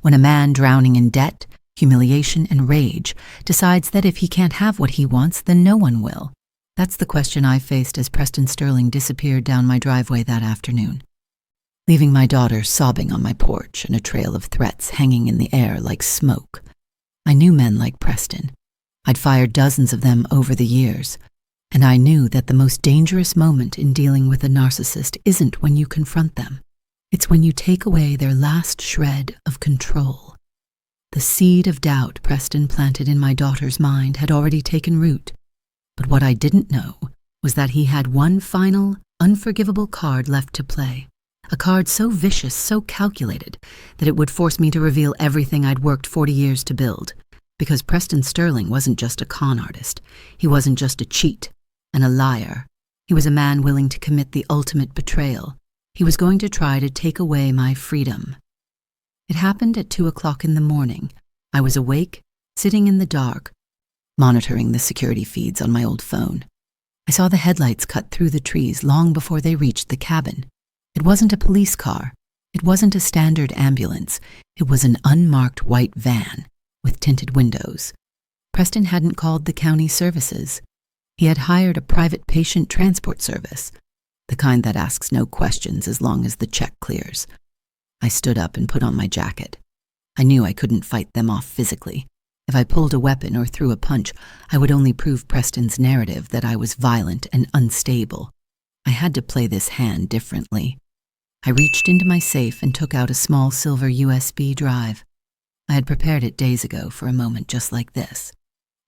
When a man drowning in debt, humiliation, and rage decides that if he can't have what he wants, then no one will? That's the question I faced as Preston Sterling disappeared down my driveway that afternoon, leaving my daughter sobbing on my porch and a trail of threats hanging in the air like smoke. I knew men like Preston. I'd fired dozens of them over the years, and I knew that the most dangerous moment in dealing with a narcissist isn't when you confront them. It's when you take away their last shred of control. The seed of doubt Preston planted in my daughter's mind had already taken root, but what I didn't know was that he had one final, unforgivable card left to play. A card so vicious, so calculated, that it would force me to reveal everything I'd worked 40 years to build. Because Preston Sterling wasn't just a con artist. He wasn't just a cheat and a liar. He was a man willing to commit the ultimate betrayal. He was going to try to take away my freedom. It happened at 2 o'clock in the morning. I was awake, sitting in the dark, monitoring the security feeds on my old phone. I saw the headlights cut through the trees long before they reached the cabin. It wasn't a police car. It wasn't a standard ambulance. It was an unmarked white van with tinted windows. Preston hadn't called the county services. He had hired a private patient transport service, the kind that asks no questions as long as the check clears. I stood up and put on my jacket. I knew I couldn't fight them off physically. If I pulled a weapon or threw a punch, I would only prove Preston's narrative that I was violent and unstable. I had to play this hand differently. I reached into my safe and took out a small silver USB drive. I had prepared it days ago for a moment just like this.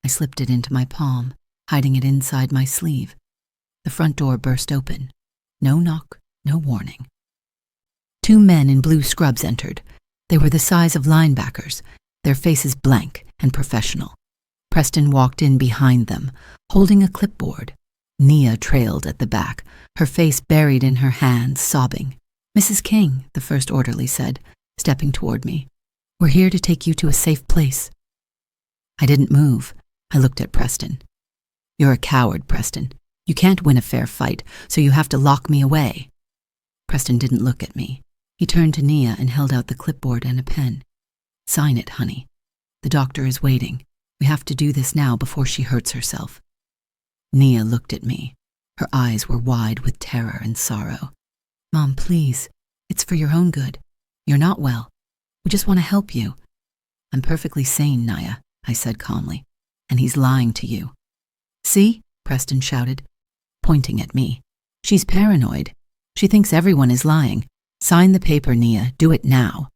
I slipped it into my palm, hiding it inside my sleeve. The front door burst open. No knock, no warning. 2 men in blue scrubs entered. They were the size of linebackers, their faces blank and professional. Preston walked in behind them, holding a clipboard. Nia trailed at the back, her face buried in her hands, sobbing. Mrs. King, the first orderly said, stepping toward me. We're here to take you to a safe place. I didn't move. I looked at Preston. You're a coward, Preston. You can't win a fair fight, so you have to lock me away. Preston didn't look at me. He turned to Nia and held out the clipboard and a pen. Sign it, honey. The doctor is waiting. We have to do this now before she hurts herself. Nia looked at me. Her eyes were wide with terror and sorrow. Mom, please. It's for your own good. You're not well. We just want to help you. I'm perfectly sane, Naya, I said calmly. And he's lying to you. "See?" Preston shouted, pointing at me. "She's paranoid. She thinks everyone is lying. Sign the paper, Nia. Do it now."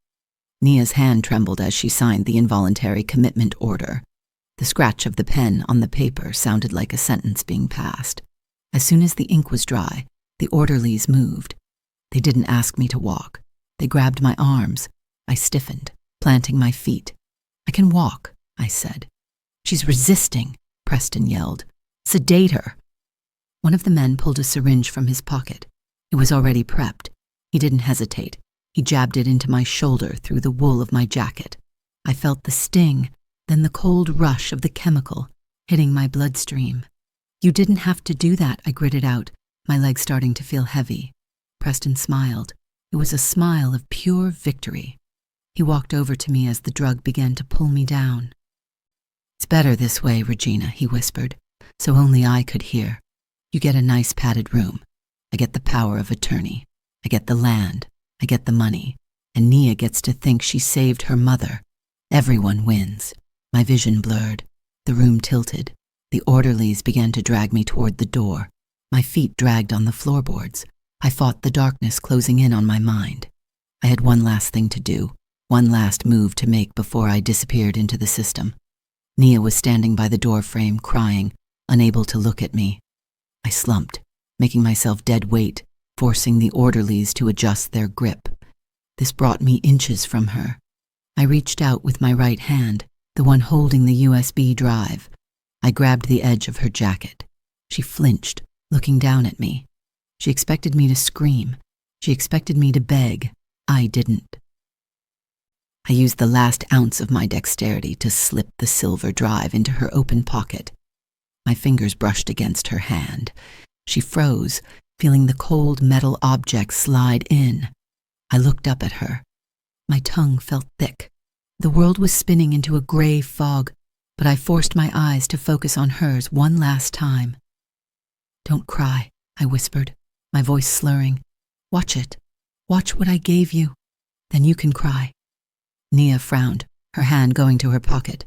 Nia's hand trembled as she signed the involuntary commitment order. The scratch of the pen on the paper sounded like a sentence being passed. As soon as the ink was dry, the orderlies moved. They didn't ask me to walk. They grabbed my arms. I stiffened, planting my feet. "I can walk," I said. "She's resisting," Preston yelled. "Sedate her." One of the men pulled a syringe from his pocket. It was already prepped. He didn't hesitate. He jabbed it into my shoulder through the wool of my jacket. I felt the sting, then the cold rush of the chemical hitting my bloodstream. "You didn't have to do that," I gritted out, my legs starting to feel heavy. Preston smiled. It was a smile of pure victory. He walked over to me as the drug began to pull me down. "It's better this way, Regina," he whispered, so only I could hear. "You get a nice padded room. I get the power of attorney. I get the land. I get the money. And Nia gets to think she saved her mother. Everyone wins." My vision blurred. The room tilted. The orderlies began to drag me toward the door. My feet dragged on the floorboards. I fought the darkness closing in on my mind. I had one last thing to do, one last move to make before I disappeared into the system. Nia was standing by the door frame, crying, unable to look at me. I slumped, making myself dead weight, forcing the orderlies to adjust their grip. This brought me inches from her. I reached out with my right hand, the one holding the USB drive. I grabbed the edge of her jacket. She flinched, looking down at me. She expected me to scream. She expected me to beg. I didn't. I used the last ounce of my dexterity to slip the silver drive into her open pocket. My fingers brushed against her hand. She froze, feeling the cold metal object slide in. I looked up at her. My tongue felt thick. The world was spinning into a gray fog, but I forced my eyes to focus on hers one last time. "Don't cry," I whispered, my voice slurring. "Watch it. Watch what I gave you. Then you can cry." Nia frowned, her hand going to her pocket.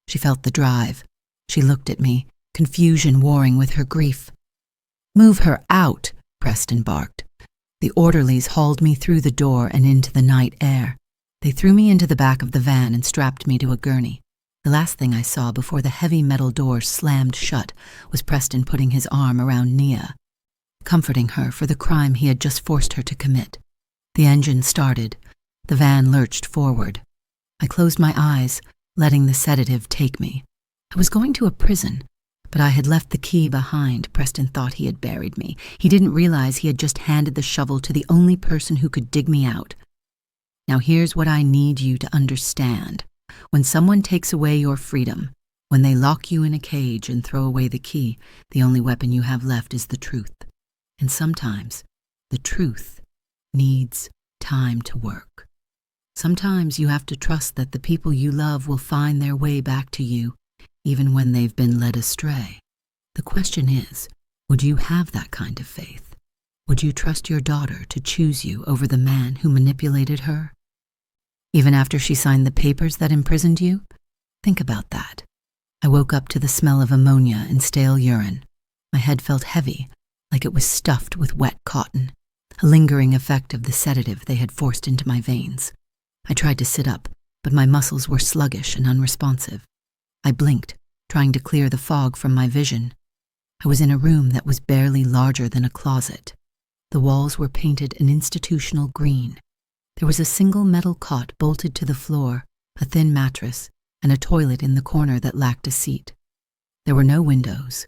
She felt the drive. She looked at me, confusion warring with her grief. "Move her out," Preston barked. The orderlies hauled me through the door and into the night air. They threw me into the back of the van and strapped me to a gurney. The last thing I saw before the heavy metal door slammed shut was Preston putting his arm around Nia, comforting her for the crime he had just forced her to commit. The engine started. The van lurched forward. I closed my eyes, letting the sedative take me. I was going to a prison, but I had left the key behind. Preston thought he had buried me. He didn't realize he had just handed the shovel to the only person who could dig me out. "Now here's what I need you to understand. When someone takes away your freedom, when they lock you in a cage and throw away the key, the only weapon you have left is the truth. And sometimes, the truth needs time to work. Sometimes you have to trust that the people you love will find their way back to you, even when they've been led astray. The question is, would you have that kind of faith? Would you trust your daughter to choose you over the man who manipulated her? Even after she signed the papers that imprisoned you? Think about that. I woke up to the smell of ammonia and stale urine. My head felt heavy, like it was stuffed with wet cotton, a lingering effect of the sedative they had forced into my veins. I tried to sit up, but my muscles were sluggish and unresponsive. I blinked, trying to clear the fog from my vision. I was in a room that was barely larger than a closet. The walls were painted an institutional green. There was a single metal cot bolted to the floor, a thin mattress, and a toilet in the corner that lacked a seat. There were no windows.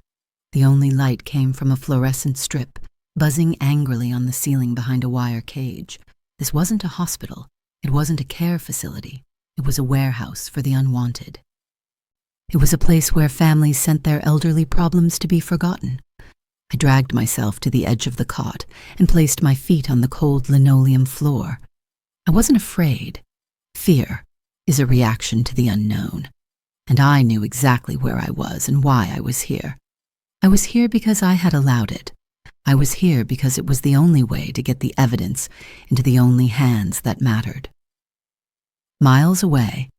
The only light came from a fluorescent strip, buzzing angrily on the ceiling behind a wire cage. This wasn't a hospital. It wasn't a care facility. It was a warehouse for the unwanted. It was a place where families sent their elderly problems to be forgotten. I dragged myself to the edge of the cot and placed my feet on the cold linoleum floor. I wasn't afraid. Fear is a reaction to the unknown, and I knew exactly where I was and why I was here. I was here because I had allowed it. I was here because it was the only way to get the evidence into the only hands that mattered. Miles away,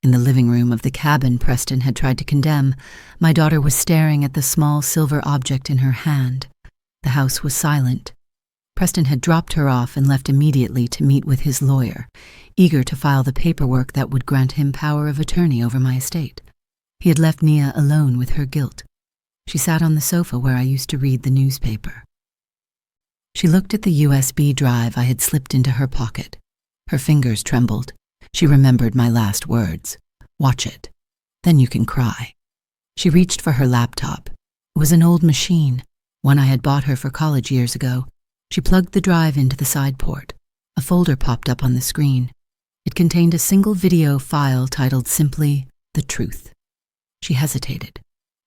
In the living room of the cabin Preston had tried to condemn, my daughter was staring at the small silver object in her hand. The house was silent. Preston had dropped her off and left immediately to meet with his lawyer, eager to file the paperwork that would grant him power of attorney over my estate. He had left Nia alone with her guilt. She sat on the sofa where I used to read the newspaper. She looked at the USB drive I had slipped into her pocket. Her fingers trembled. She remembered my last words. "Watch it. Then you can cry." She reached for her laptop. It was an old machine, one I had bought her for college years ago. She plugged the drive into the side port. A folder popped up on the screen. It contained a single video file titled simply, "The Truth." She hesitated.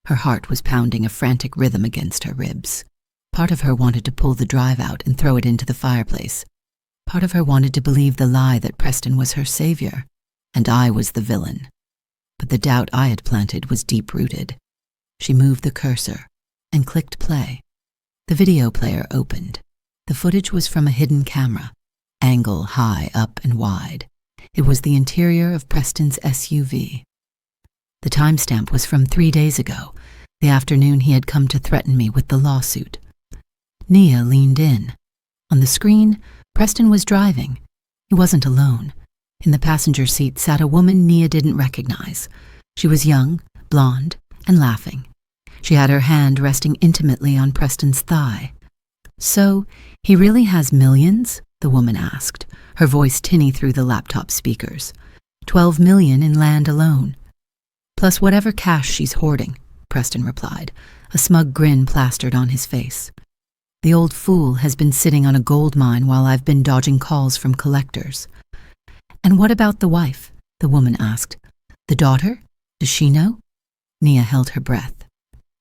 Her heart was pounding a frantic rhythm against her ribs. Part of her wanted to pull the drive out and throw it into the fireplace. Part of her wanted to believe the lie that Preston was her savior, and I was the villain. But the doubt I had planted was deep-rooted. She moved the cursor and clicked play. The video player opened. The footage was from a hidden camera, angle high, up and wide. It was the interior of Preston's SUV. The timestamp was from 3 days ago, the afternoon he had come to threaten me with the lawsuit. Nia leaned in. On the screen, Preston was driving. He wasn't alone. In the passenger seat sat a woman Nia didn't recognize. She was young, blonde, and laughing. She had her hand resting intimately on Preston's thigh. "So, he really has millions?" the woman asked, her voice tinny through the laptop speakers. 12 million in land alone. "Plus whatever cash she's hoarding," Preston replied, a smug grin plastered on his face. "The old fool has been sitting on a gold mine while I've been dodging calls from collectors." "And what about the wife?" the woman asked. "The daughter? Does she know?" Nia held her breath.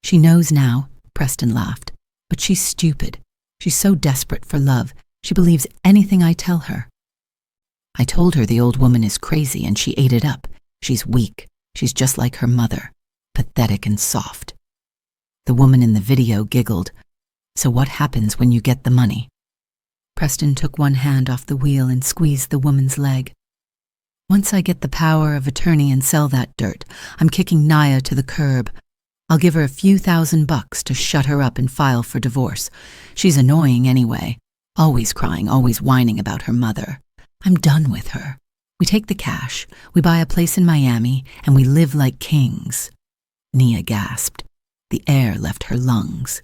"She knows now," Preston laughed. "But she's stupid. She's so desperate for love, she believes anything I tell her." "I told her the old woman is crazy and she ate it up. She's weak. She's just like her mother, pathetic and soft." The woman in the video giggled. "So what happens when you get the money?" Preston took one hand off the wheel and squeezed the woman's leg. "Once I get the power of attorney and sell that dirt, I'm kicking Nia to the curb. I'll give her a few $1,000 to shut her up and file for divorce. She's annoying anyway, always crying, always whining about her mother. I'm done with her. We take the cash, we buy a place in Miami, and we live like kings." Nia gasped. The air left her lungs.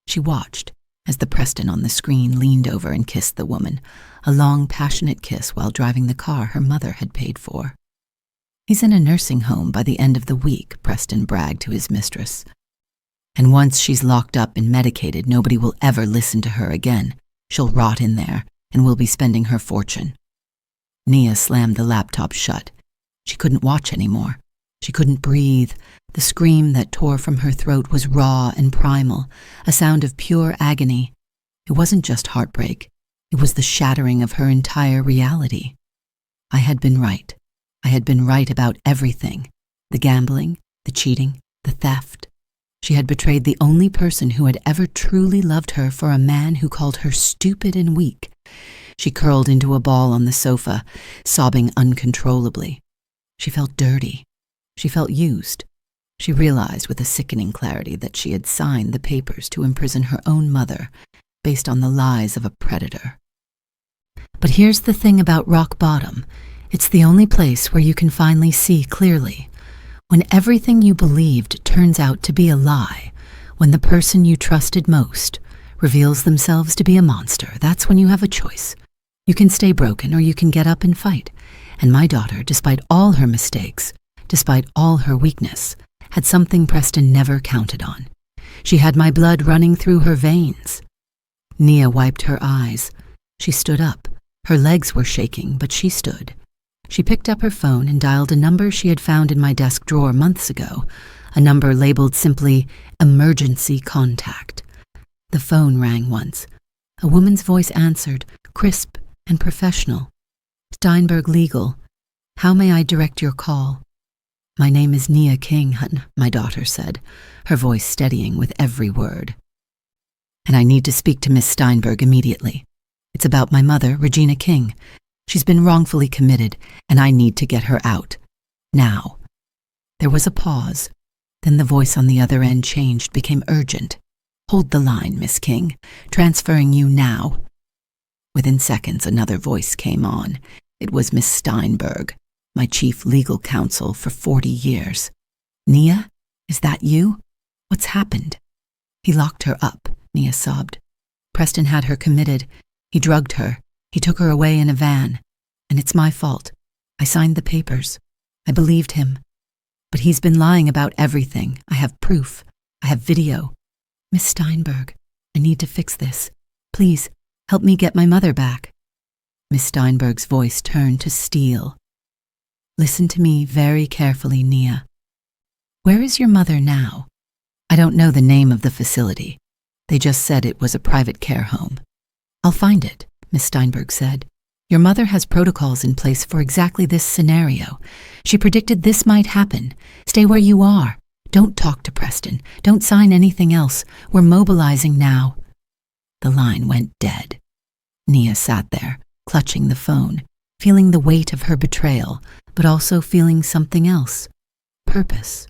She watched as the Preston on the screen leaned over and kissed the woman, a long, passionate kiss while driving the car her mother had paid for. "He's in a nursing home by the end of the week," Preston bragged to his mistress. "And once she's locked up and medicated, nobody will ever listen to her again. She'll rot in there, and we'll be spending her fortune." Nia slammed the laptop shut. She couldn't watch anymore. She couldn't breathe. The scream that tore from her throat was raw and primal, a sound of pure agony. It wasn't just heartbreak. It was the shattering of her entire reality. I had been right. I had been right about everything. The gambling, the cheating, the theft. She had betrayed the only person who had ever truly loved her for a man who called her stupid and weak. She curled into a ball on the sofa, sobbing uncontrollably. She felt dirty. She felt used. She realized with a sickening clarity that she had signed the papers to imprison her own mother based on the lies of a predator. But here's the thing about rock bottom. It's the only place where you can finally see clearly. When everything you believed turns out to be a lie, when the person you trusted most reveals themselves to be a monster, that's when you have a choice. You can stay broken or you can get up and fight. And my daughter, despite all her mistakes, despite all her weakness, had something Preston never counted on. She had my blood running through her veins. Nia wiped her eyes. She stood up. Her legs were shaking, but she stood. She picked up her phone and dialed a number she had found in my desk drawer months ago, a number labeled simply "Emergency Contact." The phone rang once. A woman's voice answered, crisp and professional. "Steinberg Legal. How may I direct your call?" "My name is Nia King," my daughter said, her voice steadying with every word. "And I need to speak to Miss Steinberg immediately. It's about my mother, Regina King. She's been wrongfully committed, and I need to get her out. Now. There was a pause. Then the voice on the other end changed, became urgent. Hold the line, Miss King. Transferring you now. Within seconds, another voice came on. It was Miss Steinberg, my chief legal counsel for 40 years. Nia, is that you? What's happened? He locked her up, Nia sobbed. Preston had her committed. He drugged her. He took her away in a van. And it's my fault. I signed the papers. I believed him. But he's been lying about everything. I have proof. I have video. Miss Steinberg, I need to fix this. Please, help me get my mother back. Miss Steinberg's voice turned to steel. Listen to me very carefully, Nia. Where is your mother now? I don't know the name of the facility. They just said it was a private care home. I'll find it, Miss Steinberg said. Your mother has protocols in place for exactly this scenario. She predicted this might happen. Stay where you are. Don't talk to Preston. Don't sign anything else. We're mobilizing now. The line went dead. Nia sat there, clutching the phone, feeling the weight of her betrayal, but also feeling something else. Purpose.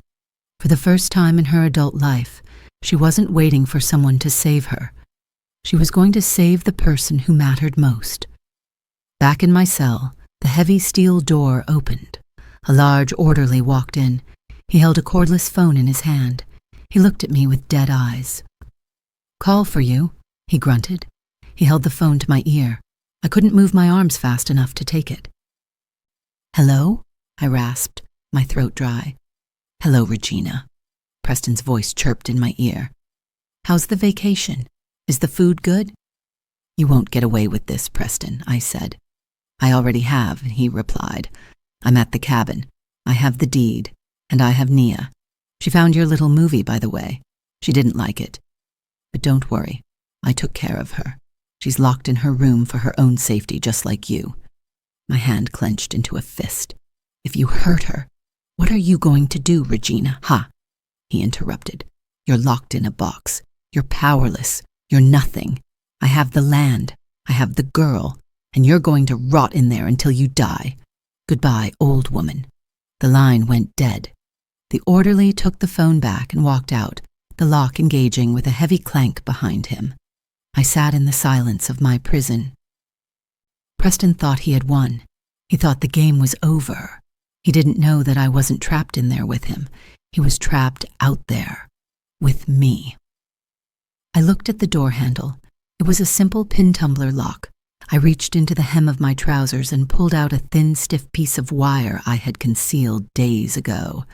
For the first time in her adult life, she wasn't waiting for someone to save her. She was going to save the person who mattered most. Back in my cell, the heavy steel door opened. A large orderly walked in. He held a cordless phone in his hand. He looked at me with dead eyes. Call for you, he grunted. He held the phone to my ear. I couldn't move my arms fast enough to take it. Hello? I rasped, my throat dry. Hello, Regina. Preston's voice chirped in my ear. How's the vacation? Is the food good? You won't get away with this, Preston, I said. I already have, he replied. I'm at the cabin. I have the deed, and I have Nia. She found your little movie, by the way. She didn't like it. But don't worry, I took care of her. She's locked in her room for her own safety, just like you. My hand clenched into a fist. If you hurt her, what are you going to do, Regina? Ha! He interrupted. You're locked in a box. You're powerless. You're nothing. I have the land. I have the girl. And you're going to rot in there until you die. Goodbye, old woman. The line went dead. The orderly took the phone back and walked out, the lock engaging with a heavy clank behind him. I sat in the silence of my prison. Preston thought he had won. He thought the game was over. He didn't know that I wasn't trapped in there with him. He was trapped out there, with me. I looked at the door handle. It was a simple pin tumbler lock. I reached into the hem of my trousers and pulled out a thin, stiff piece of wire I had concealed days ago.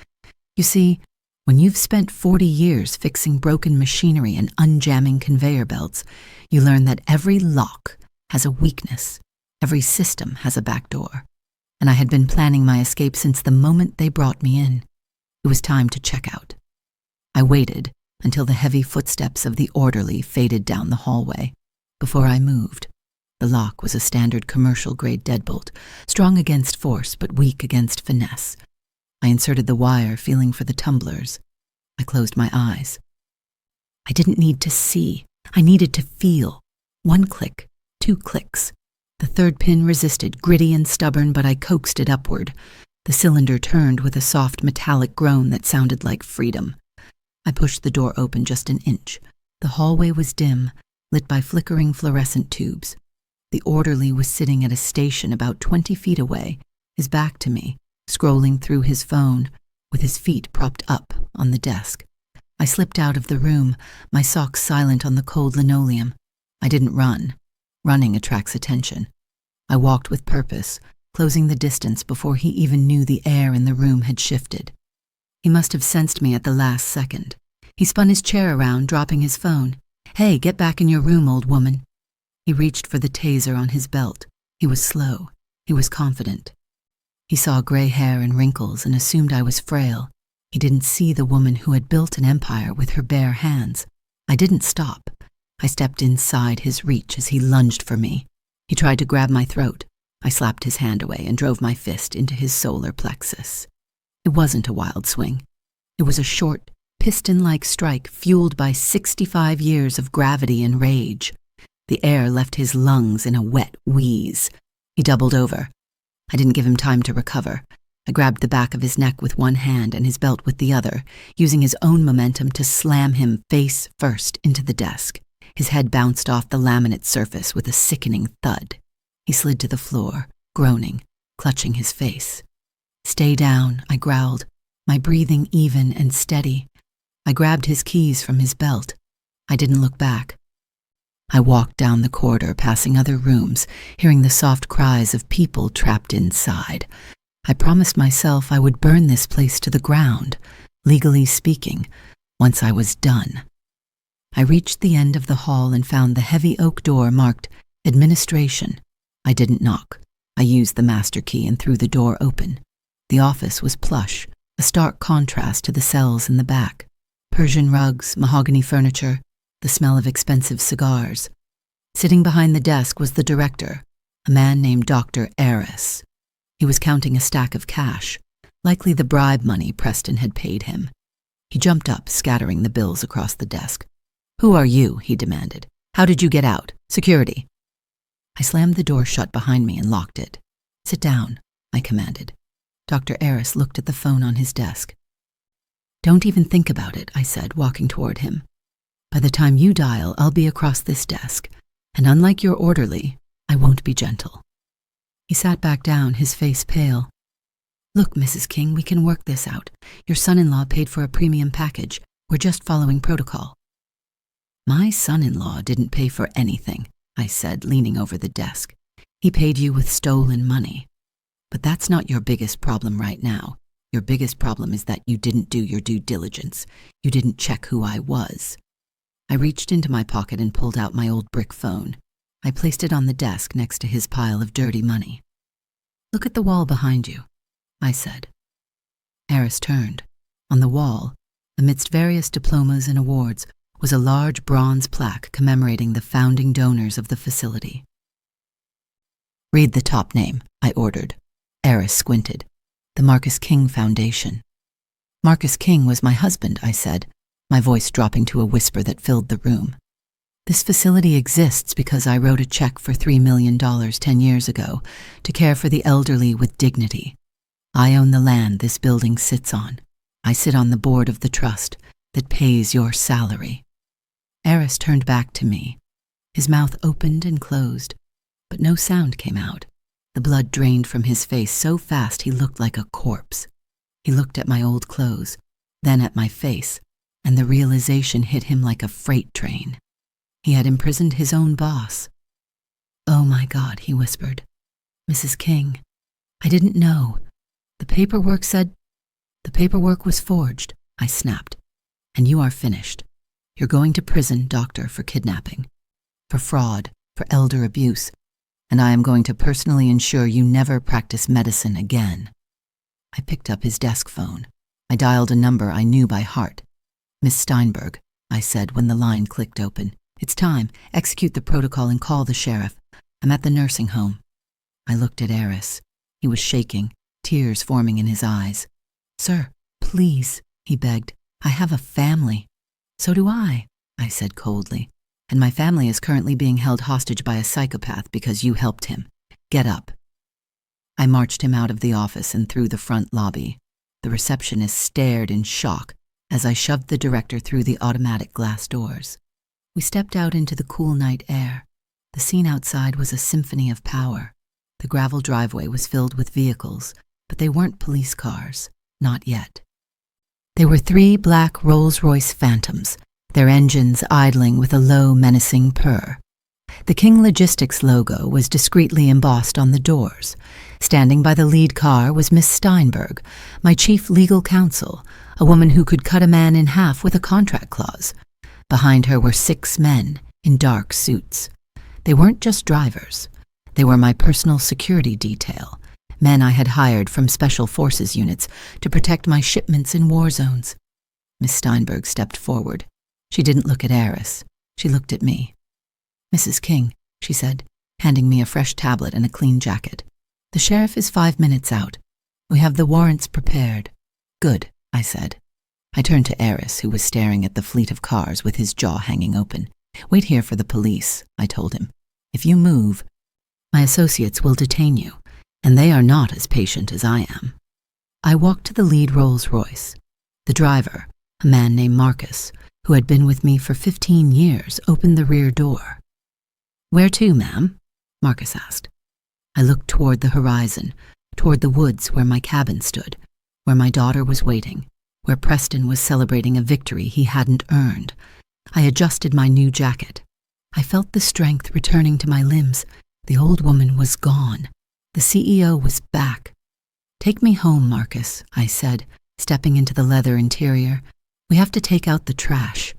You see, when you've spent 40 years fixing broken machinery and unjamming conveyor belts, you learn that every lock has a weakness. Every system has a back door. And I had been planning my escape since the moment they brought me in. It was time to check out. I waited until the heavy footsteps of the orderly faded down the hallway. Before I moved, the lock was a standard commercial-grade deadbolt, strong against force but weak against finesse. I inserted the wire, feeling for the tumblers. I closed my eyes. I didn't need to see. I needed to feel. 1 click, 2 clicks. The third pin resisted, gritty and stubborn, but I coaxed it upward. The cylinder turned with a soft metallic groan that sounded like freedom. I pushed the door open just an inch. The hallway was dim, lit by flickering fluorescent tubes. The orderly was sitting at a station about 20 feet away, his back to me, scrolling through his phone, with his feet propped up on the desk. I slipped out of the room, my socks silent on the cold linoleum. I didn't run. Running attracts attention. I walked with purpose, closing the distance before he even knew the air in the room had shifted. He must have sensed me at the last second. He spun his chair around, dropping his phone. Hey, get back in your room, old woman. He reached for the taser on his belt. He was slow. He was confident. He saw gray hair and wrinkles and assumed I was frail. He didn't see the woman who had built an empire with her bare hands. I didn't stop. I stepped inside his reach as he lunged for me. He tried to grab my throat. I slapped his hand away and drove my fist into his solar plexus. It wasn't a wild swing. It was a short, piston-like strike fueled by 65 years of gravity and rage. The air left his lungs in a wet wheeze. He doubled over. I didn't give him time to recover. I grabbed the back of his neck with one hand and his belt with the other, using his own momentum to slam him face first into the desk. His head bounced off the laminate surface with a sickening thud. He slid to the floor, groaning, clutching his face. "Stay down," I growled, my breathing even and steady. I grabbed his keys from his belt. I didn't look back. I walked down the corridor, passing other rooms, hearing the soft cries of people trapped inside. I promised myself I would burn this place to the ground, legally speaking, once I was done. I reached the end of the hall and found the heavy oak door marked Administration. I didn't knock. I used the master key and threw the door open. The office was plush, a stark contrast to the cells in the back. Persian rugs, mahogany furniture, the smell of expensive cigars. Sitting behind the desk was the director, a man named Dr. Artful. He was counting a stack of cash, likely the bribe money Preston had paid him. He jumped up, scattering the bills across the desk. "Who are you?" he demanded. "How did you get out? Security." I slammed the door shut behind me and locked it. "Sit down," I commanded. Dr. Artful looked at the phone on his desk. "Don't even think about it," I said, walking toward him. "By the time you dial, I'll be across this desk, and unlike your orderly, I won't be gentle." He sat back down, his face pale. "Look, Mrs. King, we can work this out. Your son-in-law paid for a premium package. We're just following protocol." "My son-in-law didn't pay for anything," I said, leaning over the desk. "He paid you with stolen money. But that's not your biggest problem right now. Your biggest problem is that you didn't do your due diligence. You didn't check who I was." I reached into my pocket and pulled out my old brick phone. I placed it on the desk next to his pile of dirty money. "Look at the wall behind you," I said. Harris turned. On the wall, amidst various diplomas and awards, was a large bronze plaque commemorating the founding donors of the facility. "Read the top name," I ordered. Harris squinted. "The Marcus King Foundation." "Marcus King was my husband," I said, my voice dropping to a whisper that filled the room. "This facility exists because I wrote a check for $3 million 10 years ago to care for the elderly with dignity. I own the land this building sits on. I sit on the board of the trust that pays your salary." Harris turned back to me. His mouth opened and closed, but no sound came out. The blood drained from his face so fast he looked like a corpse. He looked at my old clothes, then at my face, and the realization hit him like a freight train. He had imprisoned his own boss. "Oh my God," he whispered. "Mrs. King, I didn't know. The paperwork said—" "The paperwork was forged," I snapped. "And you are finished. You're going to prison, doctor, for kidnapping, for fraud, for elder abuse, and I am going to personally ensure you never practice medicine again." I picked up his desk phone. I dialed a number I knew by heart. "Miss Steinberg," I said when the line clicked open. "It's time. Execute the protocol and call the sheriff. I'm at the nursing home." I looked at Eris. He was shaking, tears forming in his eyes. "Sir, please," he begged. "I have a family." "So do I said coldly. "And my family is currently being held hostage by a psychopath because you helped him. Get up." I marched him out of the office and through the front lobby. The receptionist stared in shock as I shoved the director through the automatic glass doors. We stepped out into the cool night air. The scene outside was a symphony of power. The gravel driveway was filled with vehicles, but they weren't police cars. Not yet. They were 3 black Rolls-Royce Phantoms, their engines idling with a low, menacing purr. The King Logistics logo was discreetly embossed on the doors. Standing by the lead car was Miss Steinberg, my chief legal counsel, a woman who could cut a man in half with a contract clause. Behind her were 6 men in dark suits. They weren't just drivers. They were my personal security detail, men I had hired from special forces units to protect my shipments in war zones. Miss Steinberg stepped forward. She didn't look at Eris. She looked at me. "Mrs. King," she said, handing me a fresh tablet and a clean jacket. "The sheriff is 5 minutes out. We have the warrants prepared." "Good," I said. I turned to Eris, who was staring at the fleet of cars with his jaw hanging open. "Wait here for the police," I told him. "If you move, my associates will detain you, and they are not as patient as I am." I walked to the lead Rolls-Royce. The driver, a man named Marcus, who had been with me for 15 years, opened the rear door. "Where to, ma'am?" Marcus asked. I looked toward the horizon, toward the woods where my cabin stood, where my daughter was waiting, where Preston was celebrating a victory he hadn't earned. I adjusted my new jacket. I felt the strength returning to my limbs. The old woman was gone. The CEO was back. "Take me home, Marcus," I said, stepping into the leather interior. "We have to take out the trash."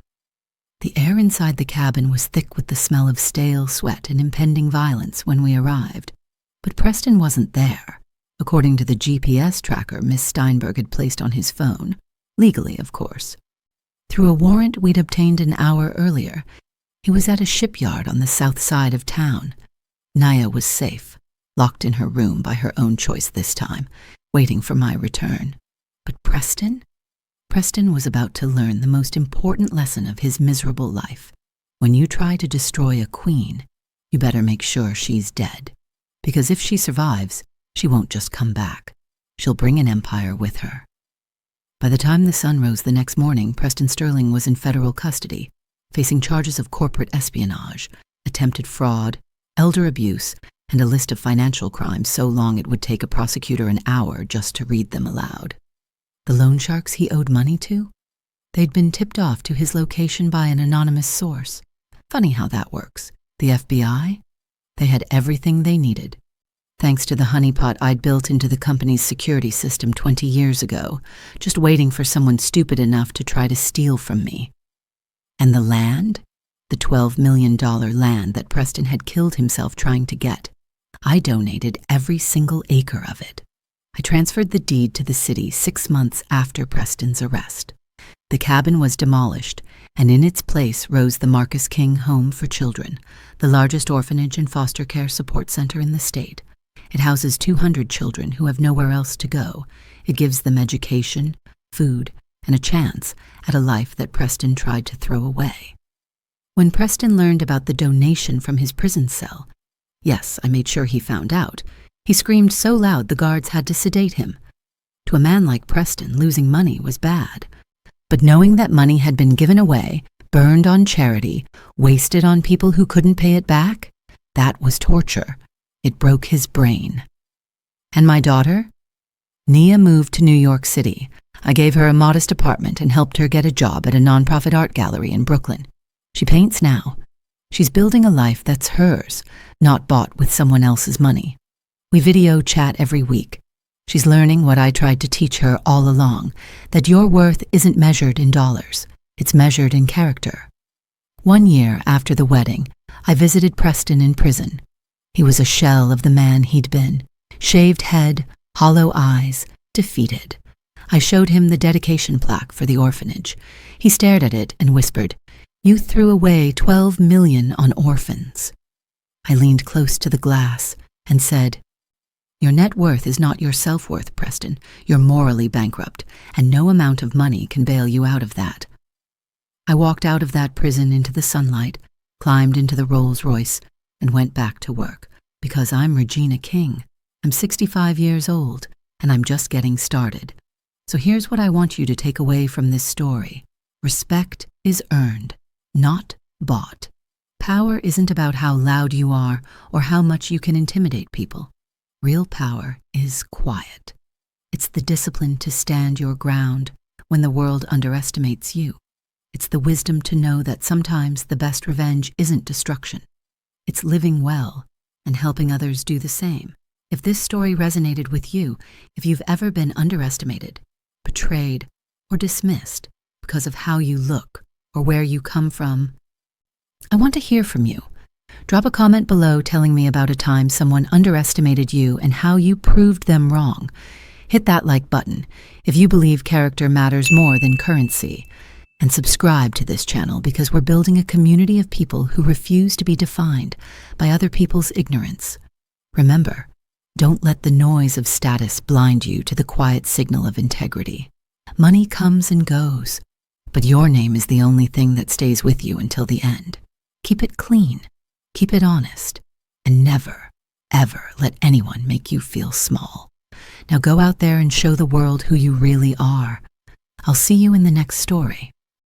The air inside the cabin was thick with the smell of stale sweat and impending violence when we arrived. But Preston wasn't there, according to the GPS tracker Miss Steinberg had placed on his phone, legally, of course. Through a warrant we'd obtained an hour earlier, he was at a shipyard on the south side of town. Naya was safe, locked in her room by her own choice this time, waiting for my return. But Preston? Preston was about to learn the most important lesson of his miserable life. When you try to destroy a queen, you better make sure she's dead. Because if she survives, she won't just come back. She'll bring an empire with her. By the time the sun rose the next morning, Preston Sterling was in federal custody, facing charges of corporate espionage, attempted fraud, elder abuse, and a list of financial crimes so long it would take a prosecutor an hour just to read them aloud. The loan sharks he owed money to? They'd been tipped off to his location by an anonymous source. Funny how that works. The FBI? They had everything they needed. Thanks to the honeypot I'd built into the company's security system 20 years ago, just waiting for someone stupid enough to try to steal from me. And the land? The $12 million land that Preston had killed himself trying to get. I donated every single acre of it. I transferred the deed to the city 6 months after Preston's arrest. The cabin was demolished, and in its place rose the Marcus King Home for Children, the largest orphanage and foster care support center in the state. It houses 200 children who have nowhere else to go. It gives them education, food, and a chance at a life that Preston tried to throw away. When Preston learned about the donation from his prison cell, yes, I made sure he found out, he screamed so loud the guards had to sedate him. To a man like Preston, losing money was bad. But knowing that money had been given away, burned on charity, wasted on people who couldn't pay it back, that was torture. It broke his brain. And my daughter? Nia moved to New York City. I gave her a modest apartment and helped her get a job at a nonprofit art gallery in Brooklyn. She paints now. She's building a life that's hers, not bought with someone else's money. We video chat every week. She's learning what I tried to teach her all along, that your worth isn't measured in dollars. It's measured in character. 1 year after the wedding, I visited Preston in prison. He was a shell of the man he'd been. Shaved head, hollow eyes, defeated. I showed him the dedication plaque for the orphanage. He stared at it and whispered, "You threw away $12 million on orphans." I leaned close to the glass and said, "Your net worth is not your self-worth, Preston. You're morally bankrupt, and no amount of money can bail you out of that." I walked out of that prison into the sunlight, climbed into the Rolls-Royce, and went back to work, because I'm Regina King. I'm 65 years old, and I'm just getting started. So here's what I want you to take away from this story. Respect is earned, not bought. Power isn't about how loud you are or how much you can intimidate people. Real power is quiet. It's the discipline to stand your ground when the world underestimates you. It's the wisdom to know that sometimes the best revenge isn't destruction. It's living well and helping others do the same. If this story resonated with you, if you've ever been underestimated, betrayed, or dismissed because of how you look or where you come from, I want to hear from you. Drop a comment below telling me about a time someone underestimated you and how you proved them wrong. Hit that like button if you believe character matters more than currency. And subscribe to this channel because we're building a community of people who refuse to be defined by other people's ignorance. Remember, don't let the noise of status blind you to the quiet signal of integrity. Money comes and goes, but your name is the only thing that stays with you until the end. Keep it clean. Keep it honest, and never, ever let anyone make you feel small. Now go out there and show the world who you really are. I'll see you in the next story.